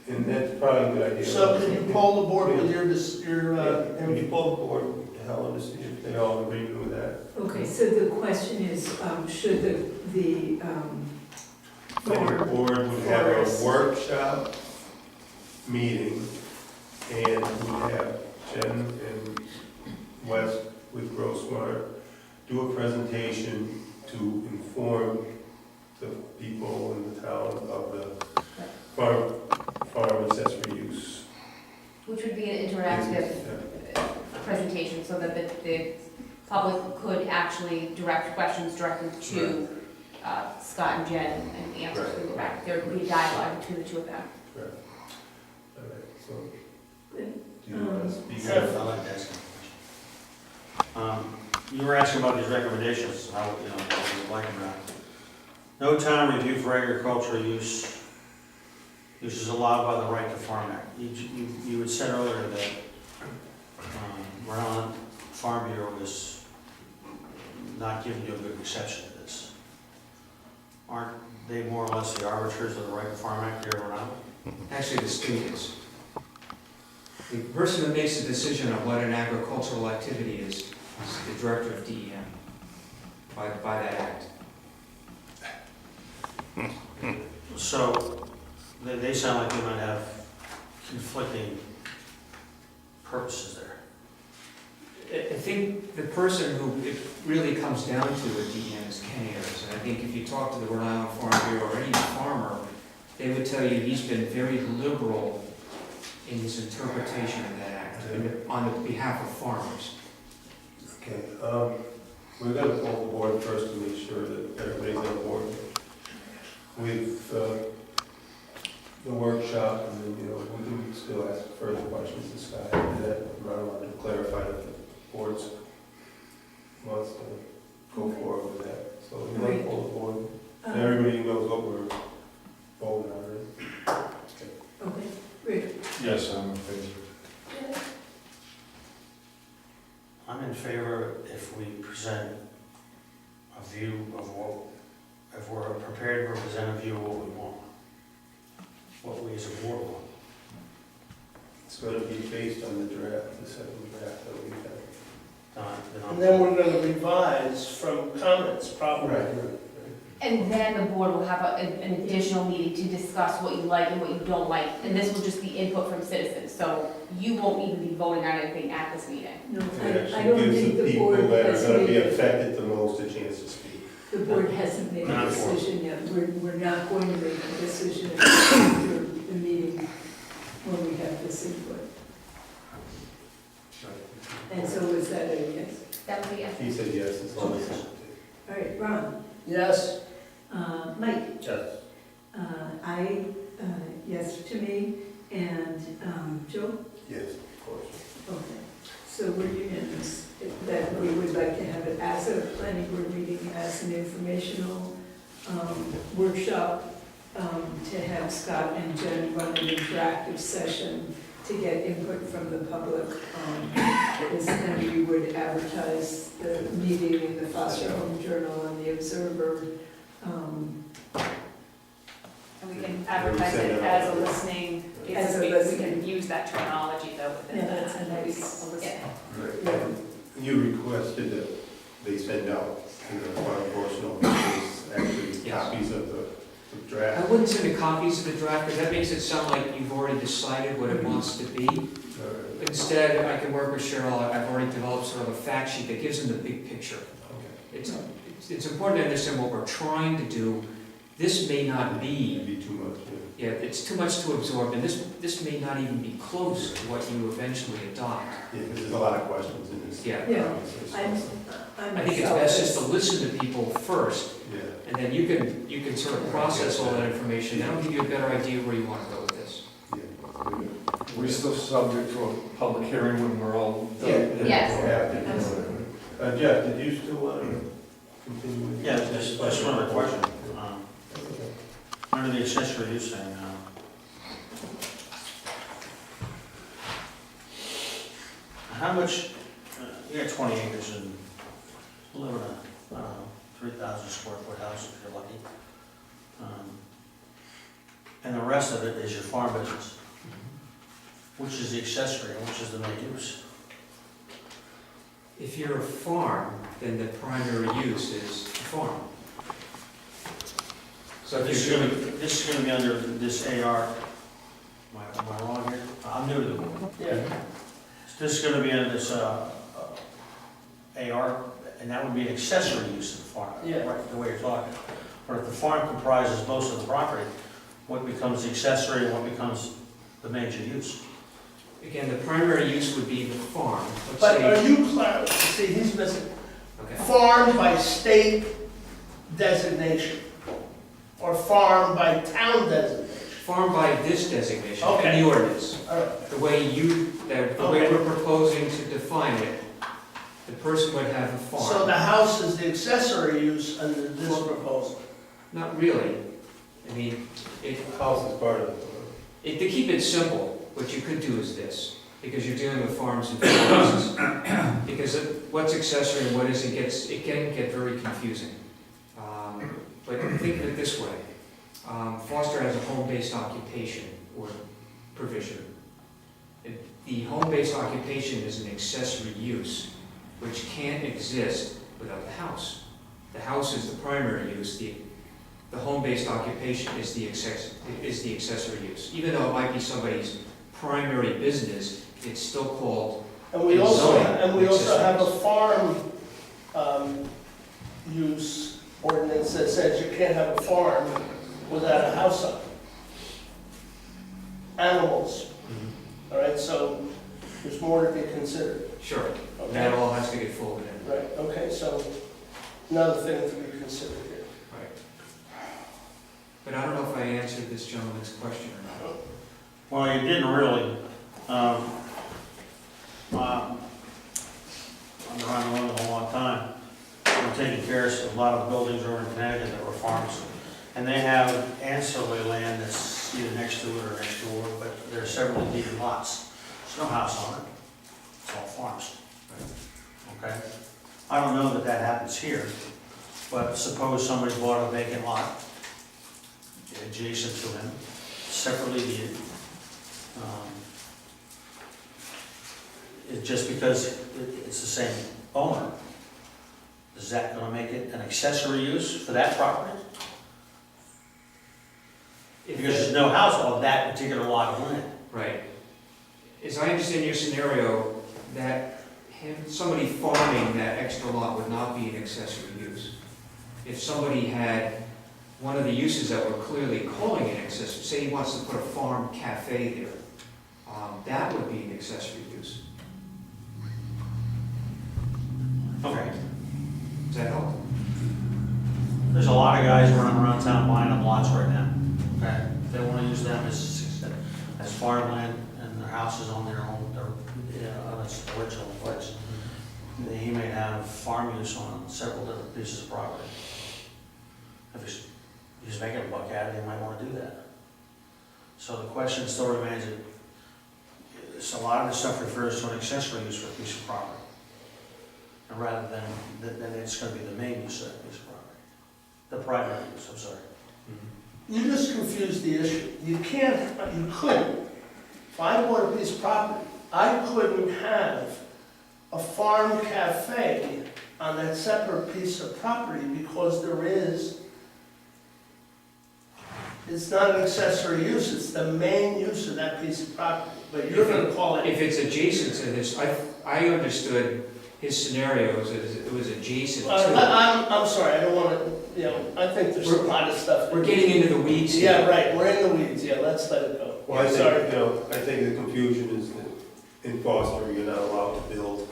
and that's probably a good idea. So can you poll the board with your, When you pull the board, Helen, to see if they all agree with that. Okay, so the question is, should the Planning board would have a workshop meeting, and would have Jen and Wes with Grossmart do a presentation to inform the people in the town of the farm accessory use. Which would be an interactive presentation, so that the public could actually direct questions directly to Scott and Jen and answers would go back. There would be a dialogue between the two of them. Correct. All right, so. Good. Do you want to speak? Sure. I'd like to ask a question. You were asking about these recommendations, how, you know, what we like them or not. No town review for agricultural use is allowed by the Right to Farm Act. You had said earlier that Rhode Island Farm Bureau is not giving you a good reception to this. Aren't they more or less the arbiters of the Right to Farm Act here in Rhode Island? Actually, the state is. The person that makes the decision on what an agricultural activity is the director of DEM by that act. So, they sound like they might have conflicting purposes there. I think the person who it really comes down to at DEM is Ken Ayers. And I think if you talk to the Rhode Island Farm Bureau or any farmer, they would tell you he's been very liberal in his interpretation of that act on behalf of farmers. Okay, we're gonna poll the board first to make sure that everybody's on board with the workshop, and then, you know, we can still ask further questions to Scott after that. I want to clarify that the board wants to go forward with that. So we're gonna poll the board, and everybody knows what we're voting on, right? Okay, Rick, Yes, I'm in favor. I'm in favor if we present a view of what, if we're prepared to present a view of what we want, what we as a board want. It's gonna be based on the draft, the second draft that we have. And then we're gonna revise from comments, probably. Right. And then the board will have an additional meeting to discuss what you like and what you don't like, and this will just be input from citizens, so you won't even be voting on anything at this meeting. No, It I don't actually gives think the the people board that has are gonna be made, affected the most a chance to speak. the board hasn't made a Not for- decision yet. We're not going to make a decision after the meeting when we have this input. And so was that a yes? That would be it. He said yes, it's all yes. All right, Ron? Yes? Mike? Yes. Yes to me, and Joe? Yes, of course. Okay, so we're unanimous that we would like to have it as a planning board meeting, as an informational workshop, to have Scott and Jen run an interactive session to get input from the public. And we would advertise the meeting in the Foster Home Journal and the Observer. And we can advertise it as a listening, As a we listening. can use that terminology though within Yeah, that's a that. nice- A listening. Yeah. You requested that they send out to the law enforcement officers actually Yes. copies of the I draft. wouldn't send the copies of the draft, because that makes it sound like you've already decided what it wants to be. Instead, I can work with Cheryl, I've already developed sort of a fact sheet that gives them the big picture. It's important to understand what we're trying to do. This may not be, It'd be too much, yeah. it's too much to absorb, and this may not even be close to what you eventually adopt. Yeah, because there's a lot of questions in this. Yeah. Yeah. conversation. I'm I think it's best just to listen to people first, Yeah. and then you can sort of process all that information, that'll give you a better idea where you want to go with this. Yeah. We still subject to a public hearing when we're all done? Yeah. Yes. Jeff, did you still want to continue? with- Yeah, just one other question. Under the accessory use thing, how much, you got 20 acres and live in a, I don't know, 3,000 square foot house if you're lucky. And the rest of it is your farm business. Which is the accessory and which is the main use? If you're a farm, then the primary use is the farm. So if This you're is doing, gonna, this is gonna be under this AR, am I wrong here? I'm new to the board. Yeah. This is gonna be under this, AR, and that would be an accessory use of the farm. Yeah. Right, the way you're talking. But if the farm comprises most of the property, what becomes the accessory and what becomes the major use? again, the primary use would be the farm. Let's But are say, you clear, see, he's missing, okay. farm by state designation, or farm by town designation? Farm by this designation, Okay. in the ordinance. All right, The way Okay. we're proposing to define it, the person would have a farm. so the house is the accessory use under this proposal? Not really. I mean, House is part of it. to keep it simple, what you could do is this, because you're dealing with farms and farmhouses. Because what's accessory and what isn't it can get very confusing. But think of it this way. Foster has a home-based occupation or provision. The home-based occupation is an accessory use, which can't exist without the house. The house is the primary use, the home-based occupation is the accessory use. Even though it might be somebody's primary business, it's still called, And we also, Zoning have a farm, use ordinance that says you can't have a farm without a house on it. Animals, all right, so there's more to be considered, sure, okay? that all has to get folded in. Right, okay, so another thing to be considered here. Right. But I don't know if I answered this gentleman's question or not. Well, you didn't really. I've been around New England a long time. I'm taking care of a lot of buildings over in Connecticut that were farms. And they have ancillary land that's either next to it or next door, but they're several deeded lots. There's no house on it. It's all farms. Okay? I don't know that happens here, but suppose somebody bought a vacant lot adjacent to him, separately deeded. Just because it's the same owner, is that gonna make it an accessory use for that property? Because there's no house on that particular lot of land. Right. As I understand your scenario, that somebody farming that extra lot would not be an accessory use. If somebody had one of the uses that we're clearly calling an accessory, say he wants to put a farm cafe there, that would be an accessory use. Okay. Does that help? There's a lot of guys running around town buying up lots right now. Okay. They want to use them as farmland and their houses on their own, on its original place. He may have farm use on several different pieces of property. If he's making a buck at it, he might want to do that. So the question still remains, so a lot of this stuff refers to an accessory use for a piece of property. And rather than it's going to be the main use of that piece of property. The primary use, I'm sorry. You just confused the issue. You couldn't, if I bought a piece of property, I couldn't have a farm cafe on that separate piece of property because it's not an accessory use, it's the main use of that piece of property. But you're gonna call it. If it's adjacent to this, I understood his scenarios as it was adjacent to. I'm sorry, I don't wanna, I think there's a lot of stuff. We're getting into the weeds here. Yeah, right, we're in the weeds, let's let it go. Well, I Sorry. think, I think the confusion is that in Foster, you're not allowed to build,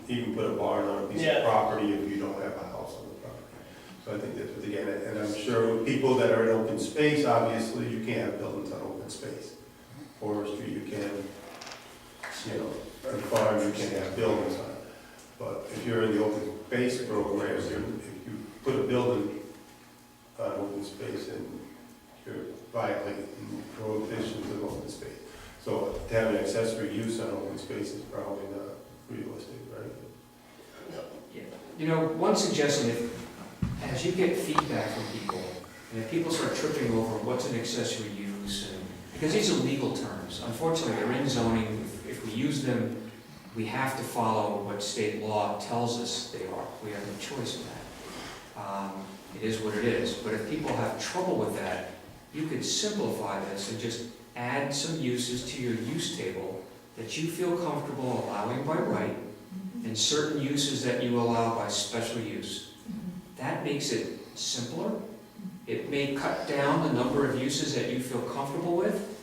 even put a barn on a piece Yeah. of property if you don't have a house on the property. So I think that's what they get at, and I'm sure with people that are in open space, obviously, you can't have buildings on open space. Forestry, you can, on farm, you can have buildings on it. But if you're in the open space program, if you put a building on open space, and you're violating prohibitions of open space. So to have an accessory use on open space is probably not realistic, right? One suggestion, as you get feedback from people, and if people start tripping over what's an accessory use, because these are legal terms, unfortunately, they're in zoning, if we use them, we have to follow what state law tells us they are. We have no choice in that. It is what it is, but if people have trouble with that, you could simplify this and just add some uses to your use table that you feel comfortable allowing by right, and certain uses that you allow by special use. That makes it simpler. It may cut down the number of uses that you feel comfortable with,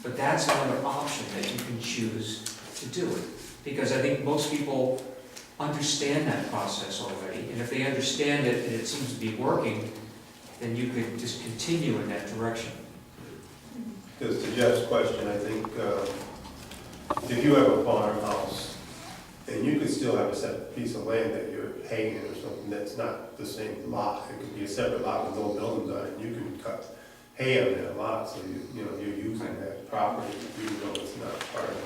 but that's another option that you can choose to do it. Because I think most people understand that process already, and if they understand it and it seems to be working, then you could just continue in that direction. Because to Jeff's question, I think if you have a farmhouse, and you could still have a separate piece of land that you're hanging or something that's not the same lot. It could be a separate lot with no buildings on it. You can cut hay on that lot, so you're using that property even though it's not part of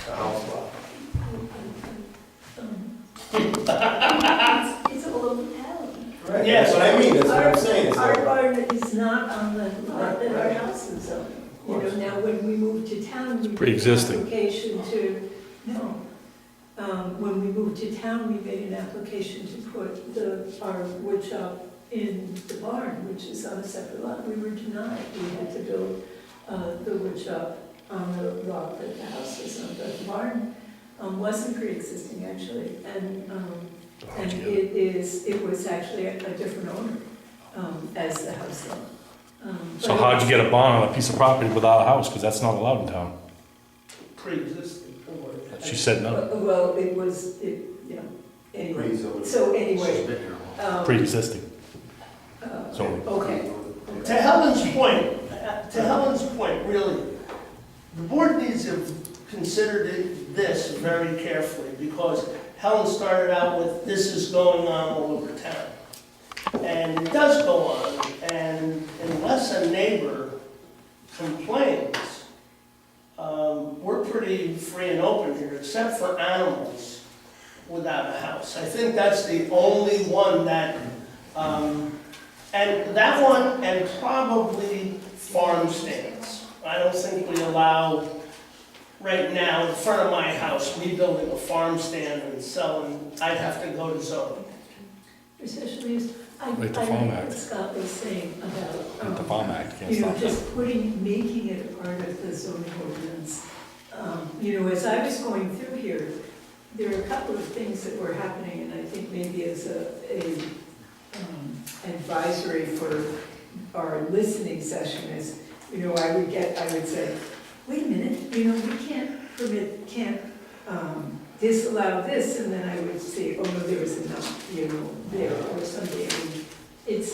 the house lot. It's all over town. Right, that's what I mean, that's what I'm saying. It's Our like- barn is not on the lot that our house is on. Now, when we moved to town, we made an Pre-existing. application to, when we moved to town, we made an application to put our wood shop in the barn, which is on a separate lot. We were denied. We had to build the wood shop on the lot that the house was on. But the barn wasn't pre-existing, actually, and it was actually a different owner as the house lot. So how'd you get a bond on a piece of property without a house, because that's not allowed in town? Pre-existing. She said no, Well, anyway, Pre-zoning. so She's anyway. been here a while. pre-existing. So Okay. To Helen's point, really, the board needs to have considered this very carefully, because Helen started out with, this is going on all over town. And it does go on, and unless a neighbor complains, we're pretty free and open here, except for animals without a house. I think that's the only one that, and that one, and probably farm stands. I don't think we allow, right now, in front of my house, me building a farm stand and selling, I'd have to go to zoning. Recession use. Like the Farm I Act. what Scott was saying about, Like the Farm Act, can't you know, stop that. just making it a part of the zoning ordinance. You know, as I was going through here, there are a couple of things that were happening, and I think maybe as a advisory for our listening session is, you know, I would say, wait a minute, you know, we can't disallow this, and then I would say, oh no, there was enough, you know, there, or something. I mean,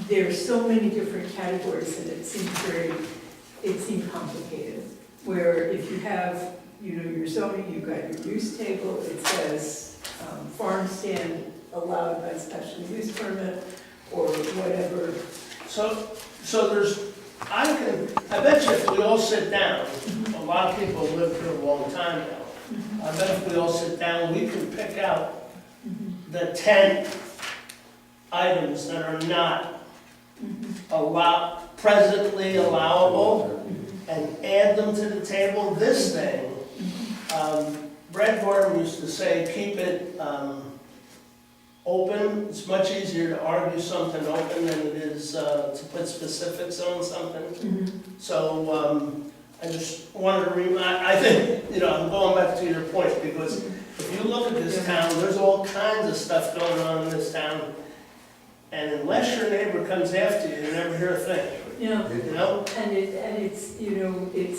there's so many different categories, and it seemed complicated. Where if you have, you know, your zoning, you've got your use table, it says farm stand allowed by special use permit, or whatever. So there's, I bet you if we all sit down, a lot of people have lived here a long time now. I bet if we all sit down, we can pick out the 10 items that are not presently allowable, and add them to the table. This thing, Brad Gordon used to say, keep it open. It's much easier to argue something open than it is to put specifics on something. So I just wanted to I think, you know, I'm going back to your point, because if you look at this town, there's all kinds of stuff going on in this town, and unless your neighbor comes after you, you never hear a thing. Yeah. You know? And it's, you know, it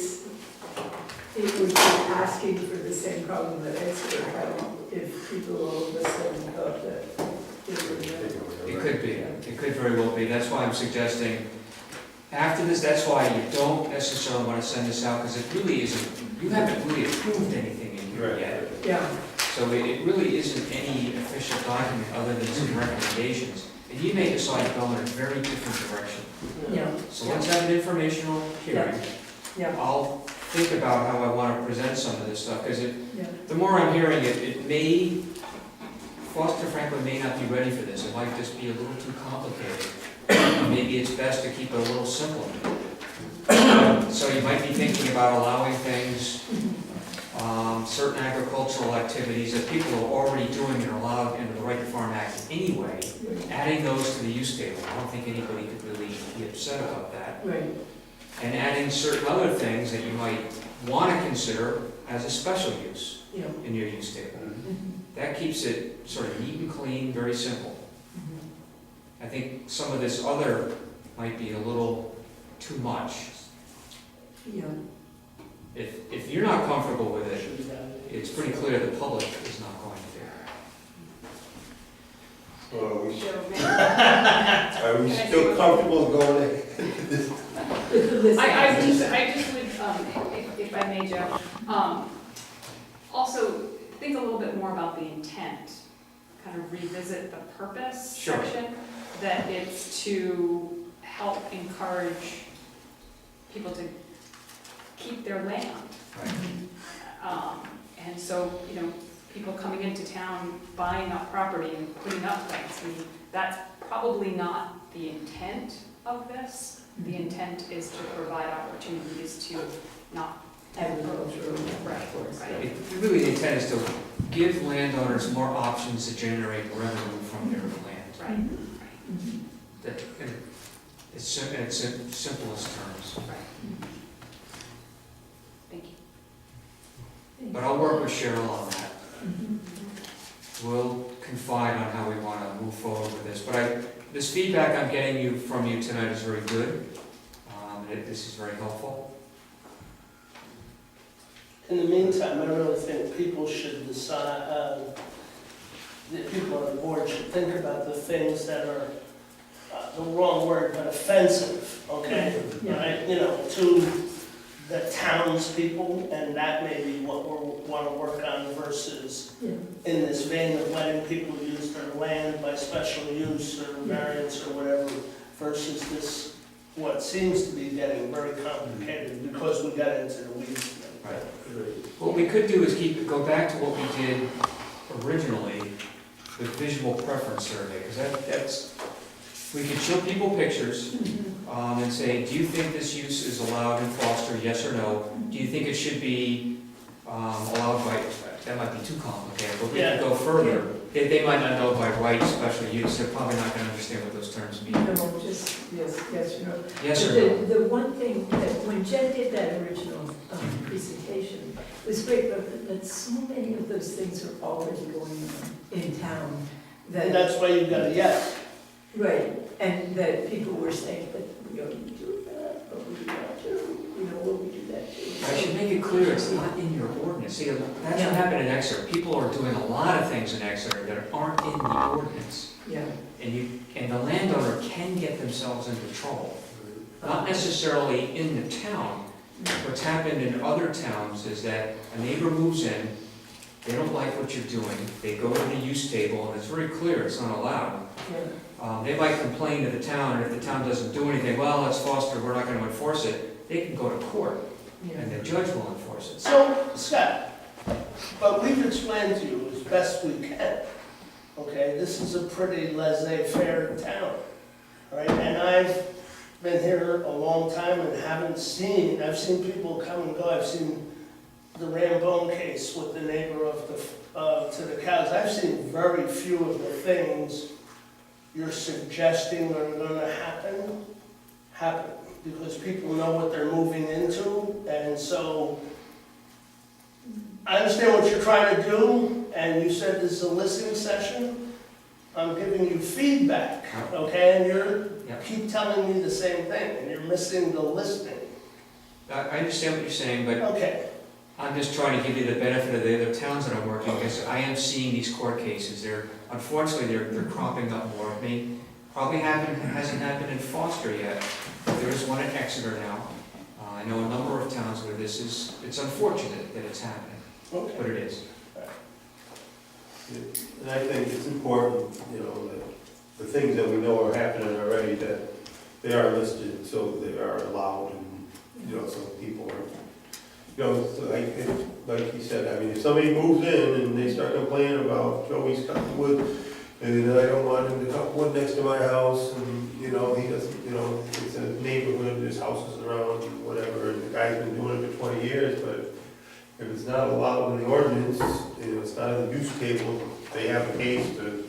would be asking for the same problem that Exeter had if people all of a sudden thought that they were. It could be, it could very well be. That's why I'm suggesting, after this, that's why you don't necessarily want to send this out, because it really isn't, you haven't really approved anything in here yet. Yeah. So it really isn't any official document other than some recommendations. And you may decide to go in a very different direction. Yeah. So let's have an informational hearing. Yeah. I'll think about how I want to present some of this stuff, because Yeah. the more I'm hearing it, it may, Foster Franklin may not be ready for this. It might just be a little too complicated. Maybe it's best to keep it a little simpler. So you might be thinking about allowing things, certain agricultural activities that people are already doing and are allowed under the Right to Farm Act anyway, adding those to the use table. I don't think anybody could really be upset about that. Right. And adding certain other things that you might want to consider as a special use Yeah. in your use table. That keeps it sort of neat and clean, very simple. I think some of this other might be a little too much. Yeah. If you're not comfortable with it, it's pretty clear the public is not going to. Are we still comfortable going into this? I just would, if I may, Joe, also think a little bit more about the intent, kind of revisit the purpose Sure. section, that it's to help encourage people to keep their land. And so, you know, people coming into town, buying up property and putting up things, I mean, that's probably not the intent of this. The intent is to provide opportunities to not. Agricultural. Right, right. Really, the intent is to give landowners more options to generate revenue from their land. Right, That, in its simplest terms. right. Thank you. But I'll work with Cheryl on that. We'll confide on how we want to move forward with this. But this feedback I'm getting from you tonight is very good. This is very helpful. In the meantime, I don't really think people should decide, the people on the board should think about the things that are, the wrong word, but offensive, okay? Yeah. Right, you know, to the townspeople, and that may be what we want to work on versus Yeah. in this vein of letting people use their land by special use or variance or whatever, versus this, what seems to be getting very complicated because we got into the weeds. Right. What we could do is go back to what we did originally, the visual preference survey, because that's, we could show people pictures and say, do you think this use is allowed in Foster, yes or no? Do you think it should be allowed by, that might be too complicated, but we could go further. They might not know by right special use, they're probably not gonna understand what those terms mean. No, just, yes, no. Yes or But no? the one thing, that when Jen did that original presentation, it was great, but so many of those things are already going on in town. And that's why you got a yes. Right, and that people were saying, but we already do that, but we do that too, will we do that too? I should make it clear, it's not in your ordinance. See, that's what happened in Exeter. People are doing a lot of things in Exeter that aren't in the ordinance. Yeah. And the landowner can get themselves into trouble. Not necessarily in the town. What's happened in other towns is that a neighbor moves in, they don't like what you're doing, they go to the use table, and it's very clear it's not allowed. They might complain to the town, and if the town doesn't do anything, well, it's Foster, we're not gonna enforce it, they can go to court, and the judge will enforce it. So, Scott, but we've explained to you as best we can, okay, this is a pretty laissez-faire town, all right? And I've been here a long time and I've seen people come and go. I've seen the Rambone case with the neighbor of to the cows. I've seen very few of the things you're suggesting are gonna happen, because people know what they're moving into, and so I understand what you're trying to do, and you said this is a listening session. I'm giving you feedback, okay, and you're keep telling me the same thing, and you're missing the listening. I understand what you're saying, but Okay, I'm just trying to give you the benefit of the other towns that I'm working, because I am seeing these court cases. Unfortunately, they're cropping up more. I mean, probably hasn't happened in Foster yet, but there is one in Exeter now. I know a number of towns where it's unfortunate that it's happening, okay. but it is. And I think it's important, that the things that we know are happening already, that they are listed, so they are allowed, and, so people are, so like he said, I mean, if somebody moves in and they start complaining about Joey's cutting wood, and I don't want him to cut wood next to my house, and, he doesn't, it's a neighborhood, there's houses around, whatever, and the guy's been doing it for 20 years, but if it's not allowed in the ordinance, it's not in the use table, they have a case to,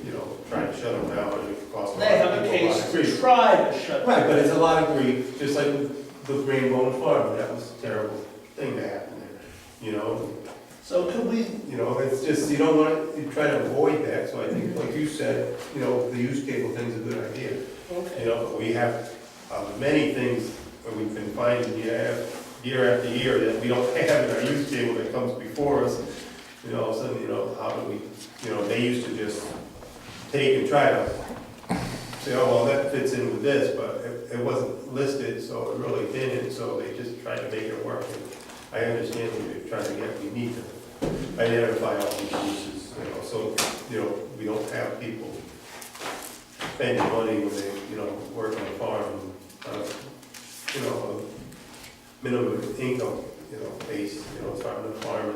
try to shut them down, and it costs a lot They of have a people case lot of to grief. try to shut Right, down. but it's a lot of grief, just like with the Rainbow Farm, that was a terrible thing to happen there, So could we, it's just, you don't want, you try to avoid that, so I think, like you said, the use table thing's a good idea. okay, But we have many things that we've been finding year after year that we don't have in our use table that comes before us. All of a sudden, how do we, they used to just take and try to say, oh, well, that fits in with this, but it wasn't listed, so it really didn't, so they just tried to make it work. And I understand what you're trying to get, we need to identify all these uses, so, we don't have people spending money when they, work on a farm, minimum income, base, starting a farm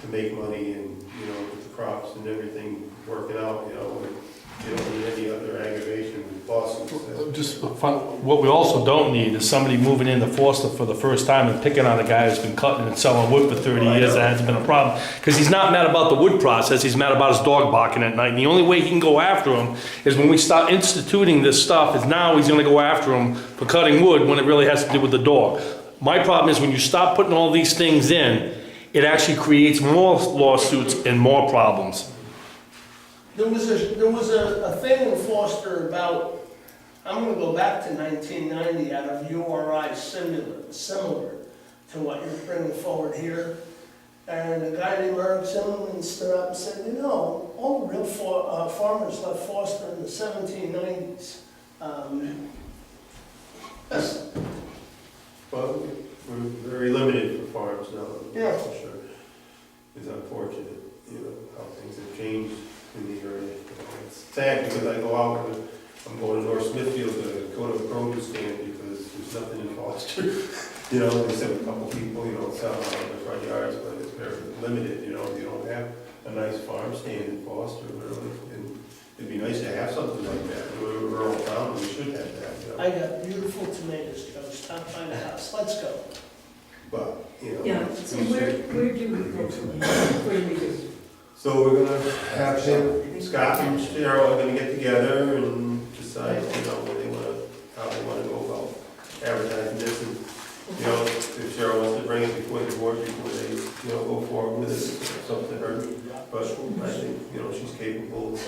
to make money and, with the crops and everything working out, you don't need any other aggravation with lawsuits. What we also don't need is somebody moving into Forster for the first time and picking on a guy who's been cutting and selling wood for 30 years. That hasn't been a problem. Because he's not mad about the wood process, he's mad about his dog barking at night. And the only way he can go after him is when we start instituting this stuff, is now he's gonna go after him for cutting wood when it really has to do with the dog. My problem is when you stop putting all these things in, it actually creates more lawsuits and more problems. there was a thing in Foster about, I'm gonna go back to 1990 out of URI similar to what you're bringing forward here. And a guy named Eric Zimmerman stood up and said, all the real farmers left Foster in the 1790s. Well, we're very limited for farms now, Yeah. for sure. It's unfortunate, how things have changed in the area. It's sad because I go out and I'm going to North Smithfield to go to a produce stand because there's nothing in Foster. They said a couple people, selling out in the front yards, but it's very limited, you don't have a nice farm stand in Foster, really. And it'd be nice to have something like that. We're a rural town, we should have that, I got beautiful tomatoes, Joe, stop by the house, let's go. But, Yeah, so where do we go from here? Where do we do? So we're gonna have him, Scott and Cheryl are gonna get together and decide, what they wanna, how they wanna go about advertising this. And, if Cheryl wants to bring it before the board, before they, go forward with it, it's up to her. But I think, she's capable of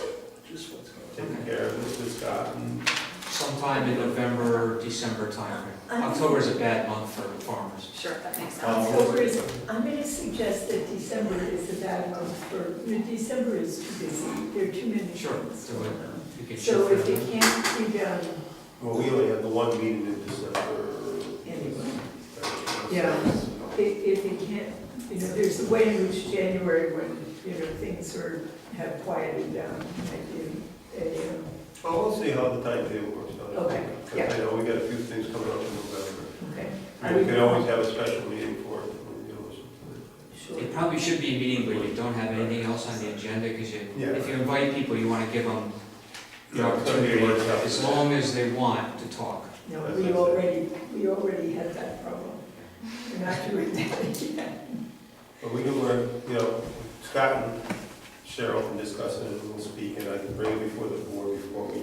taking care of it with Scott and Sometime in November, December timeframe. October is a bad month for farmers. Sure, that makes sense. October is, I'm gonna suggest that December is a bad month December is too busy, there are too many Sure, things so going on. you can So shoot if for it can't be done well, we only have the one meeting in December. anyway, yeah, if it can't, there's a way in which January when, things have quieted down, might be Well, we'll see how the timetable works out. Okay, yeah. I know we got a few things coming up in November. okay. We can always have a special meeting for it, Sure. It probably should be a meeting where you don't have anything else on the agenda, because Yeah. if you invite people, you want to give them the Yeah, it's gonna be a opportunity, workshop. as long as they want to talk. No, we already had that problem. We're not doing that yet. But we can work, Scott and Cheryl can discuss it and we'll speak, and I can bring it before the board before we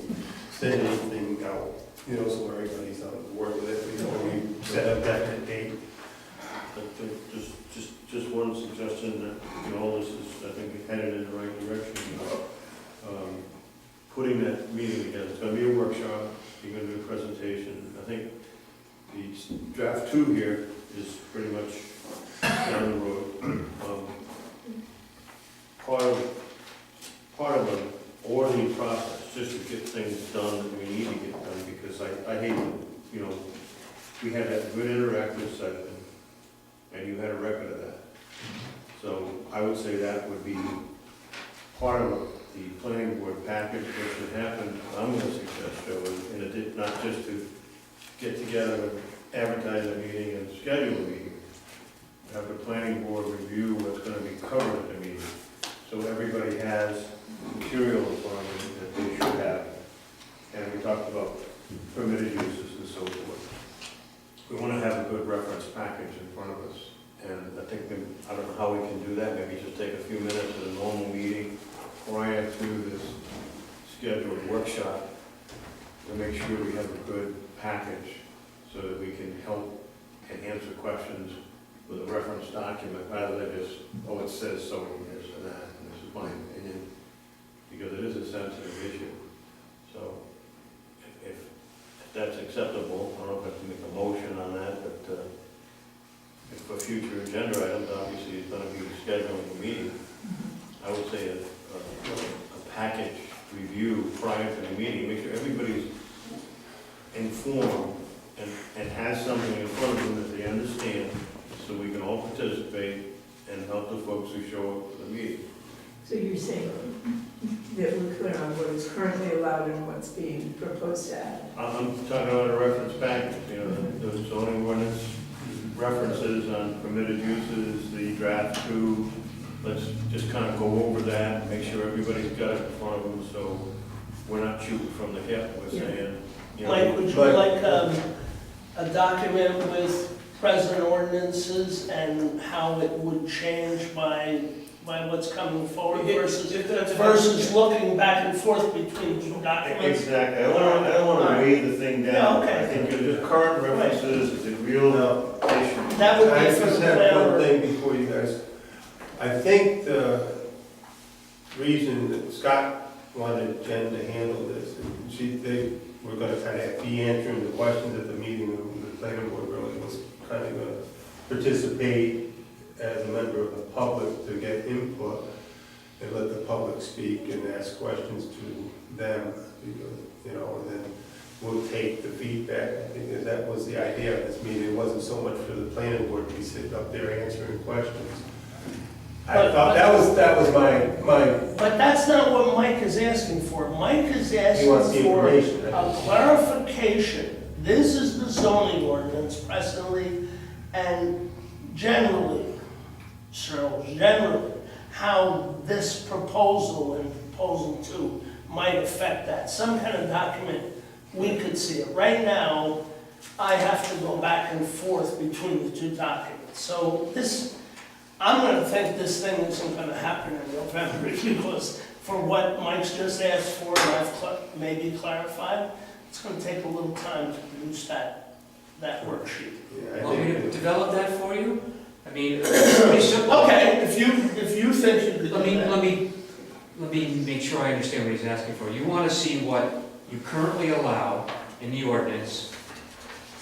send anything out, so everybody's on board with it, before we set a definite date. I think just one suggestion that, all this is, I think, headed in the right direction. Putting that meeting together, it's gonna be a workshop, you're gonna do a presentation. I think the draft 2 here is pretty much down the road. Part of an orderly process, just to get things done that we need to get done, because I hate, we had that good interactive session, and you had a record of that. So I would say that would be part of the planning board package. What should happen, I'm gonna suggest, Joe, is not just to get together and advertise a meeting and schedule a meeting, have the planning board review what's gonna be covered at the meeting, so everybody has material in front of them that they should have. And we talked about permitted uses and so forth. We wanna have a good reference package in front of us. And I think, I don't know how we can do that, maybe just take a few minutes at a normal meeting prior to this scheduled workshop to make sure we have a good package so that we can help and answer questions with a reference document rather than just, it says so and this and that, and this is my opinion, because it is a sensitive issue. So if that's acceptable, I don't know if I have to make a motion on that, but if for future agenda items, obviously it's gonna be scheduling a meeting. I would say a package review prior to the meeting, make sure everybody's informed and has something in front of them that they understand, so we can all participate and help the folks who show up for the meeting. So you're saying that we're clear on what is currently allowed and what's being proposed to add? I'm talking about a reference package, the zoning ordinance references on permitted uses, the draft 2. Let's just kind of go over that, make sure everybody's got it in front of them, so we're not shooting from the hip, we're saying, Mike, would you like a document with present ordinances and how it would change by what's coming forward versus looking back and forth between two documents? Exactly, I don't want to weigh the thing down. Yeah, okay. I think the current references is a real issue. That would I be for just the have one planner. thing before you guys. I think the reason that Scott wanted Jen to handle this, and they were gonna kind of be answering the questions at the meeting, and the planning board really was kind of gonna participate as a member of the public to get input and let the public speak and ask questions to them, because, and then we'll take the feedback. I think that was the idea of this meeting. It wasn't so much for the planning board to be sitting up there answering questions. I thought that was my. But that's not what Mike is asking for. Mike is He wants the asking for information. a clarification. This is the zoning ordinance presently, and generally, how this proposal and proposal 2 might affect that. Some kind of document, we could see it. Right now, I have to go back and forth between the two documents. So I'm gonna think this thing isn't gonna happen in November because for what Mike's just asked for and I've maybe clarified, it's gonna take a little time to produce that worksheet. Yeah, I Want me to think, develop that for you? I mean, it's pretty simple. Okay, if you think you could do Let that. me make sure I understand what he's asking for. You want to see what you currently allow in the ordinance,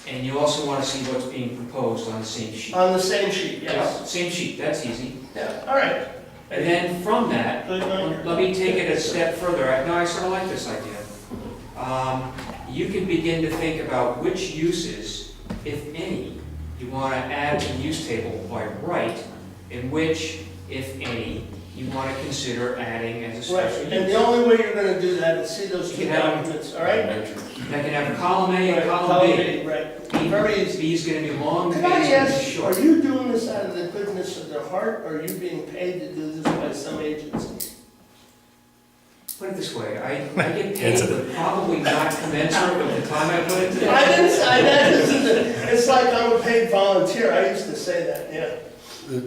and you also want to see what's being proposed on the same sheet. On the same sheet, yes. Yeah, same sheet, that's easy. Yeah, all right. And then from that, Good on let me take it a step further. No, I sort of like this idea. You can begin to think about which uses, if any, you want to add to the use table by right, and which, if any, you want to consider adding as a Right, special and the use. only way you're gonna do that is see those two You can have- documents, all right? That can have a column A and Right, a column B. Right. B Very easy. B is going to be long, B Could is I going to be ask, short. are you doing this out of the goodness of their heart, or are you being paid to do this by some agency? Put it this way, I get paid, Answer but probably not commensurate with the time I put into I it. didn't, that isn't, it's like I'm a paid volunteer, I used to say that, yeah.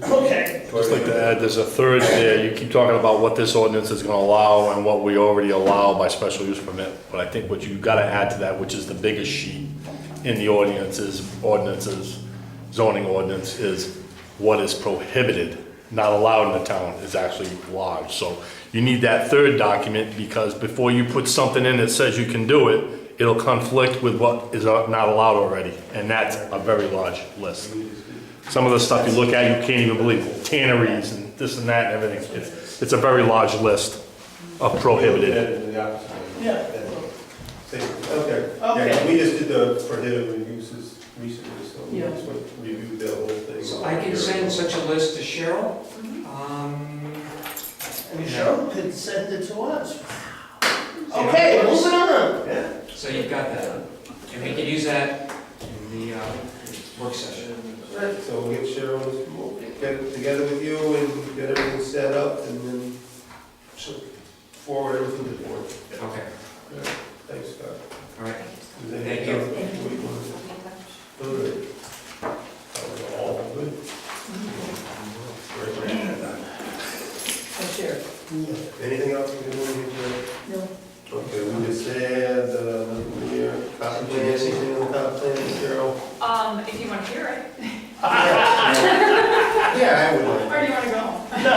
Okay, Just like to add, there's a third there, you keep talking about what this ordinance is gonna allow and what we already allow by special use permit, but I think what you gotta add to that, which is the biggest sheet in the ordinances, zoning ordinance, is what is prohibited, not allowed in the town, is actually large. So you need that third document, because before you put something in that says you can do it, it'll conflict with what is not allowed already, and that's a very large list. Some of the stuff you look at, you can't even believe, tanneries and this and that and everything. It's a very large list of prohibited. yeah. okay. Okay. Yeah, we just did the prohibited uses recently, so we Yeah. just went, reviewed the whole thing. So I can send such a list to Cheryl. And Cheryl could send it to us. Okay, moving on. Yeah. So you've got that, and we can use that in the work session. Right, so we'll get Cheryl, we'll get it together with you and get everything set up and then forward everything to the board. Okay, Thanks, Scott. all right. Is there Thank anything you. else we want to- All right. That was all good. Sure. Anything else we can do here? No. Okay, we just said, your copy plan, anything on the copy plan, Cheryl? If you want to hear it, Yeah, I would like. or do you want to go home? No,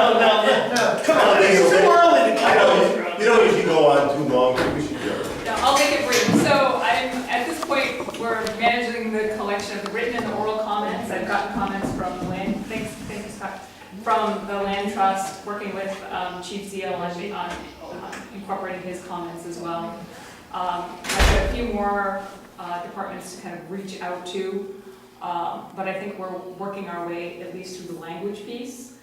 come on, it's too early to I know, come. you don't usually go on too long, so we should go. No, I'll make it brief. So at this point, we're managing the collection of the written and the oral comments. I've gotten comments from the land, thanks, Scott, from the land trust, working with Chief Zeal on incorporating his comments as well. I've got a few more departments to kind of reach out to, but I think we're working our way at least through the language piece.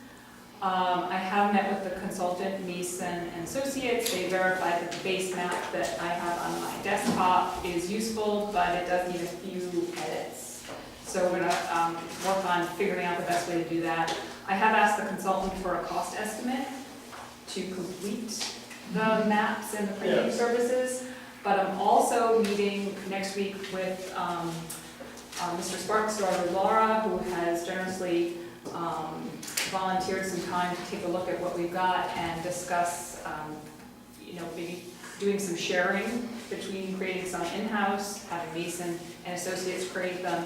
I have met with the consultant, Mason and Associates. They verified that the base map that I have on my desktop is useful, but it does need a few edits. So we're gonna work on figuring out the best way to do that. I have asked the consultant for a cost estimate to complete the maps and the printing Yes. services, but I'm also meeting next week with Mr. Sparks' daughter Laura, who has generously volunteered some time to take a look at what we've got and discuss, maybe doing some sharing between creating some in-house, having Mason and Associates create them.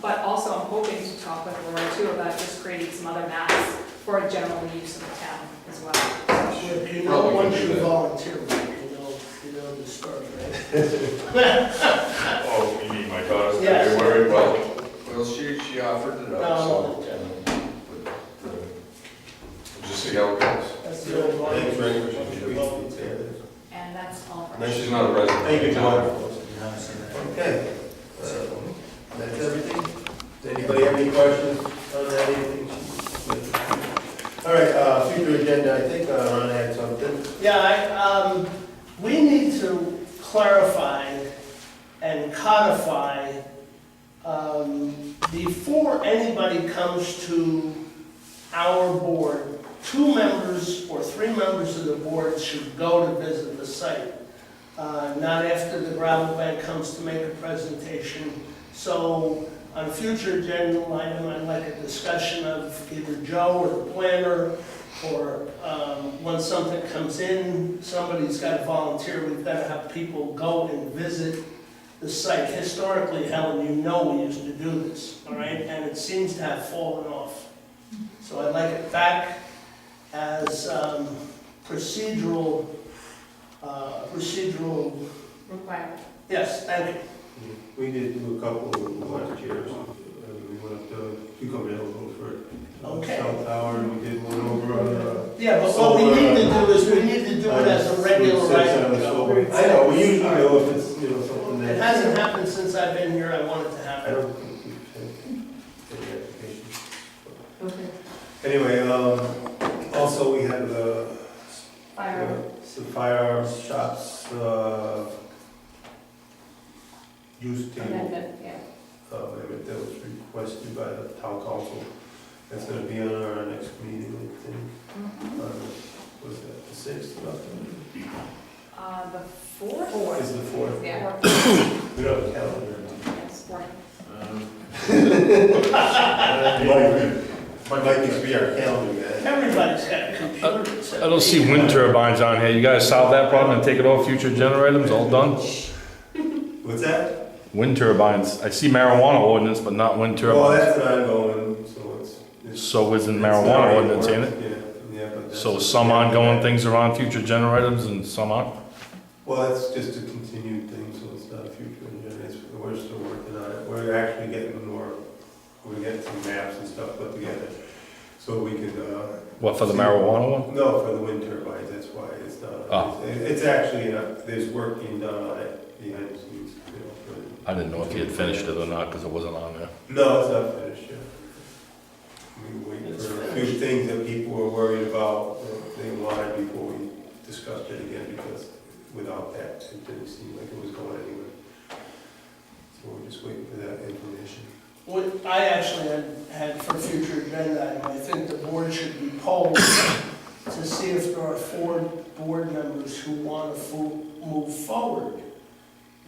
But also I'm hoping to talk with Laura too about just creating some other maps for a general use of the town as well. You know, once you volunteer, you know the story, right? Oh, you mean my daughter's Yes. very worried? Well, she offered it No, up, so. no. We'll just see how it goes. That's the old one. Thanks very much. Appreciate it. And that's all for Nice She's not a resident. Thank you, John. Yeah. Okay. That's everything? Does anybody have any questions on that, anything? All right, future agenda, I think Ron had something. Yeah, we need to clarify and codify, before anybody comes to our board, 2 members or 3 members of the board should go to visit the site. Not after the gravel bank comes to make a presentation. So on a future agenda item, I'd like a discussion of either Joe or the planner, or when something comes in, somebody's got to volunteer, we've got to have people go and visit the site. Historically, Helen, you know we used to do this, all right? And it seems to have fallen off. So I'd like it back as procedural, Requirement. yes, thank you. We did do a couple last year. We went up to Cucumber Hill for Okay. South Tower, and we did one over on, Yeah, but what we need to do is, we need to do it as a regular item. I know, we usually go if it's, you know, something that. It hasn't happened since I've been here, I want it to I happen. don't think we've had any applications. Okay. Anyway, also we had some firearms shops, use table. Amendment, yeah. That was requested by the town council. That's gonna be on our next meeting, I think. Was that the 6th? The fourth? Is the 4th? Yeah. We don't have a calendar. Yes, fourth. Mike used to be our calendar guy. Everybody's got a computer. I don't see wind turbines on here. You guys solve that problem and take it off future agenda items, all done? What's that? Wind turbines. I see marijuana ordinance, but not wind Well, turbines. that's not ongoing, so it's. So isn't it's not marijuana ordinance, anymore. ain't it? Yeah, but that's. So some ongoing things are on future agenda items and some aren't? Well, that's just a continued thing, so it's not a future agenda, we're still working on it. We're actually getting we're getting some maps and stuff put together, so we could, What, for the marijuana one? no, for the wind turbines, that's why it's not. Oh. It's actually, there's work being done on it behind the scenes, I didn't know if you had finished it or not, because it wasn't on there. No, it's not finished yet. We were waiting for a few things that people were worried about, that they wanted before we discussed it again, because without that, it didn't seem like it was going anywhere. So we're just waiting for that information. What I actually had for a future agenda item, I think the board should be polled to see if there are 4 board members who want to move forward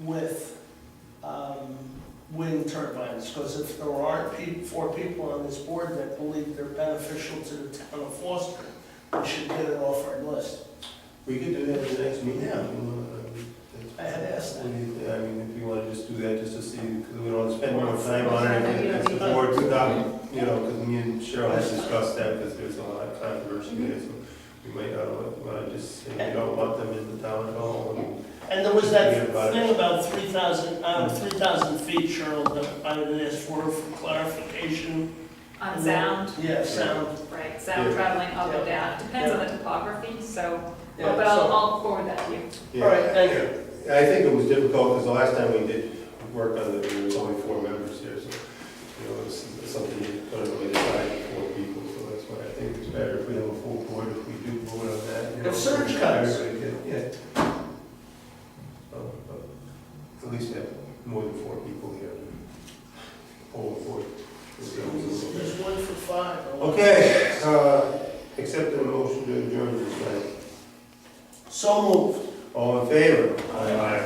with wind turbines, because if there aren't 4 people on this board that believe they're beneficial to the town of Foster, we should get it off our list. We could do that in the next meeting. Yeah. I had asked that. I mean, if you want to just do that, just to see, because we don't want to spend more time on it, if the board took out, you know, because me and Cheryl has discussed that, because there's a lot of controversy there, so we might not want to just say we don't want them in the town at all. And there was that thing about 3,000 feet, Cheryl, that I would ask for clarification. On sound, Yeah, sound. right, sound Yeah. traveling up and Yeah. down, depends on the topography, so, Yeah, but I'll forward that to you. Yeah. All right, thank you. I think it was difficult, because the last time we did work on it, there was only 4 members here, so, you know, it's something you couldn't really decide with 4 people, so that's why I think it's better if we have a full board, if we do vote on that. You know, If surge comes. everybody can- Yeah. But at least have more than 4 people here. All 4. There's 1 for 5. Okay, accept the motion to adjourn this night. So moved. All in favor? Aye.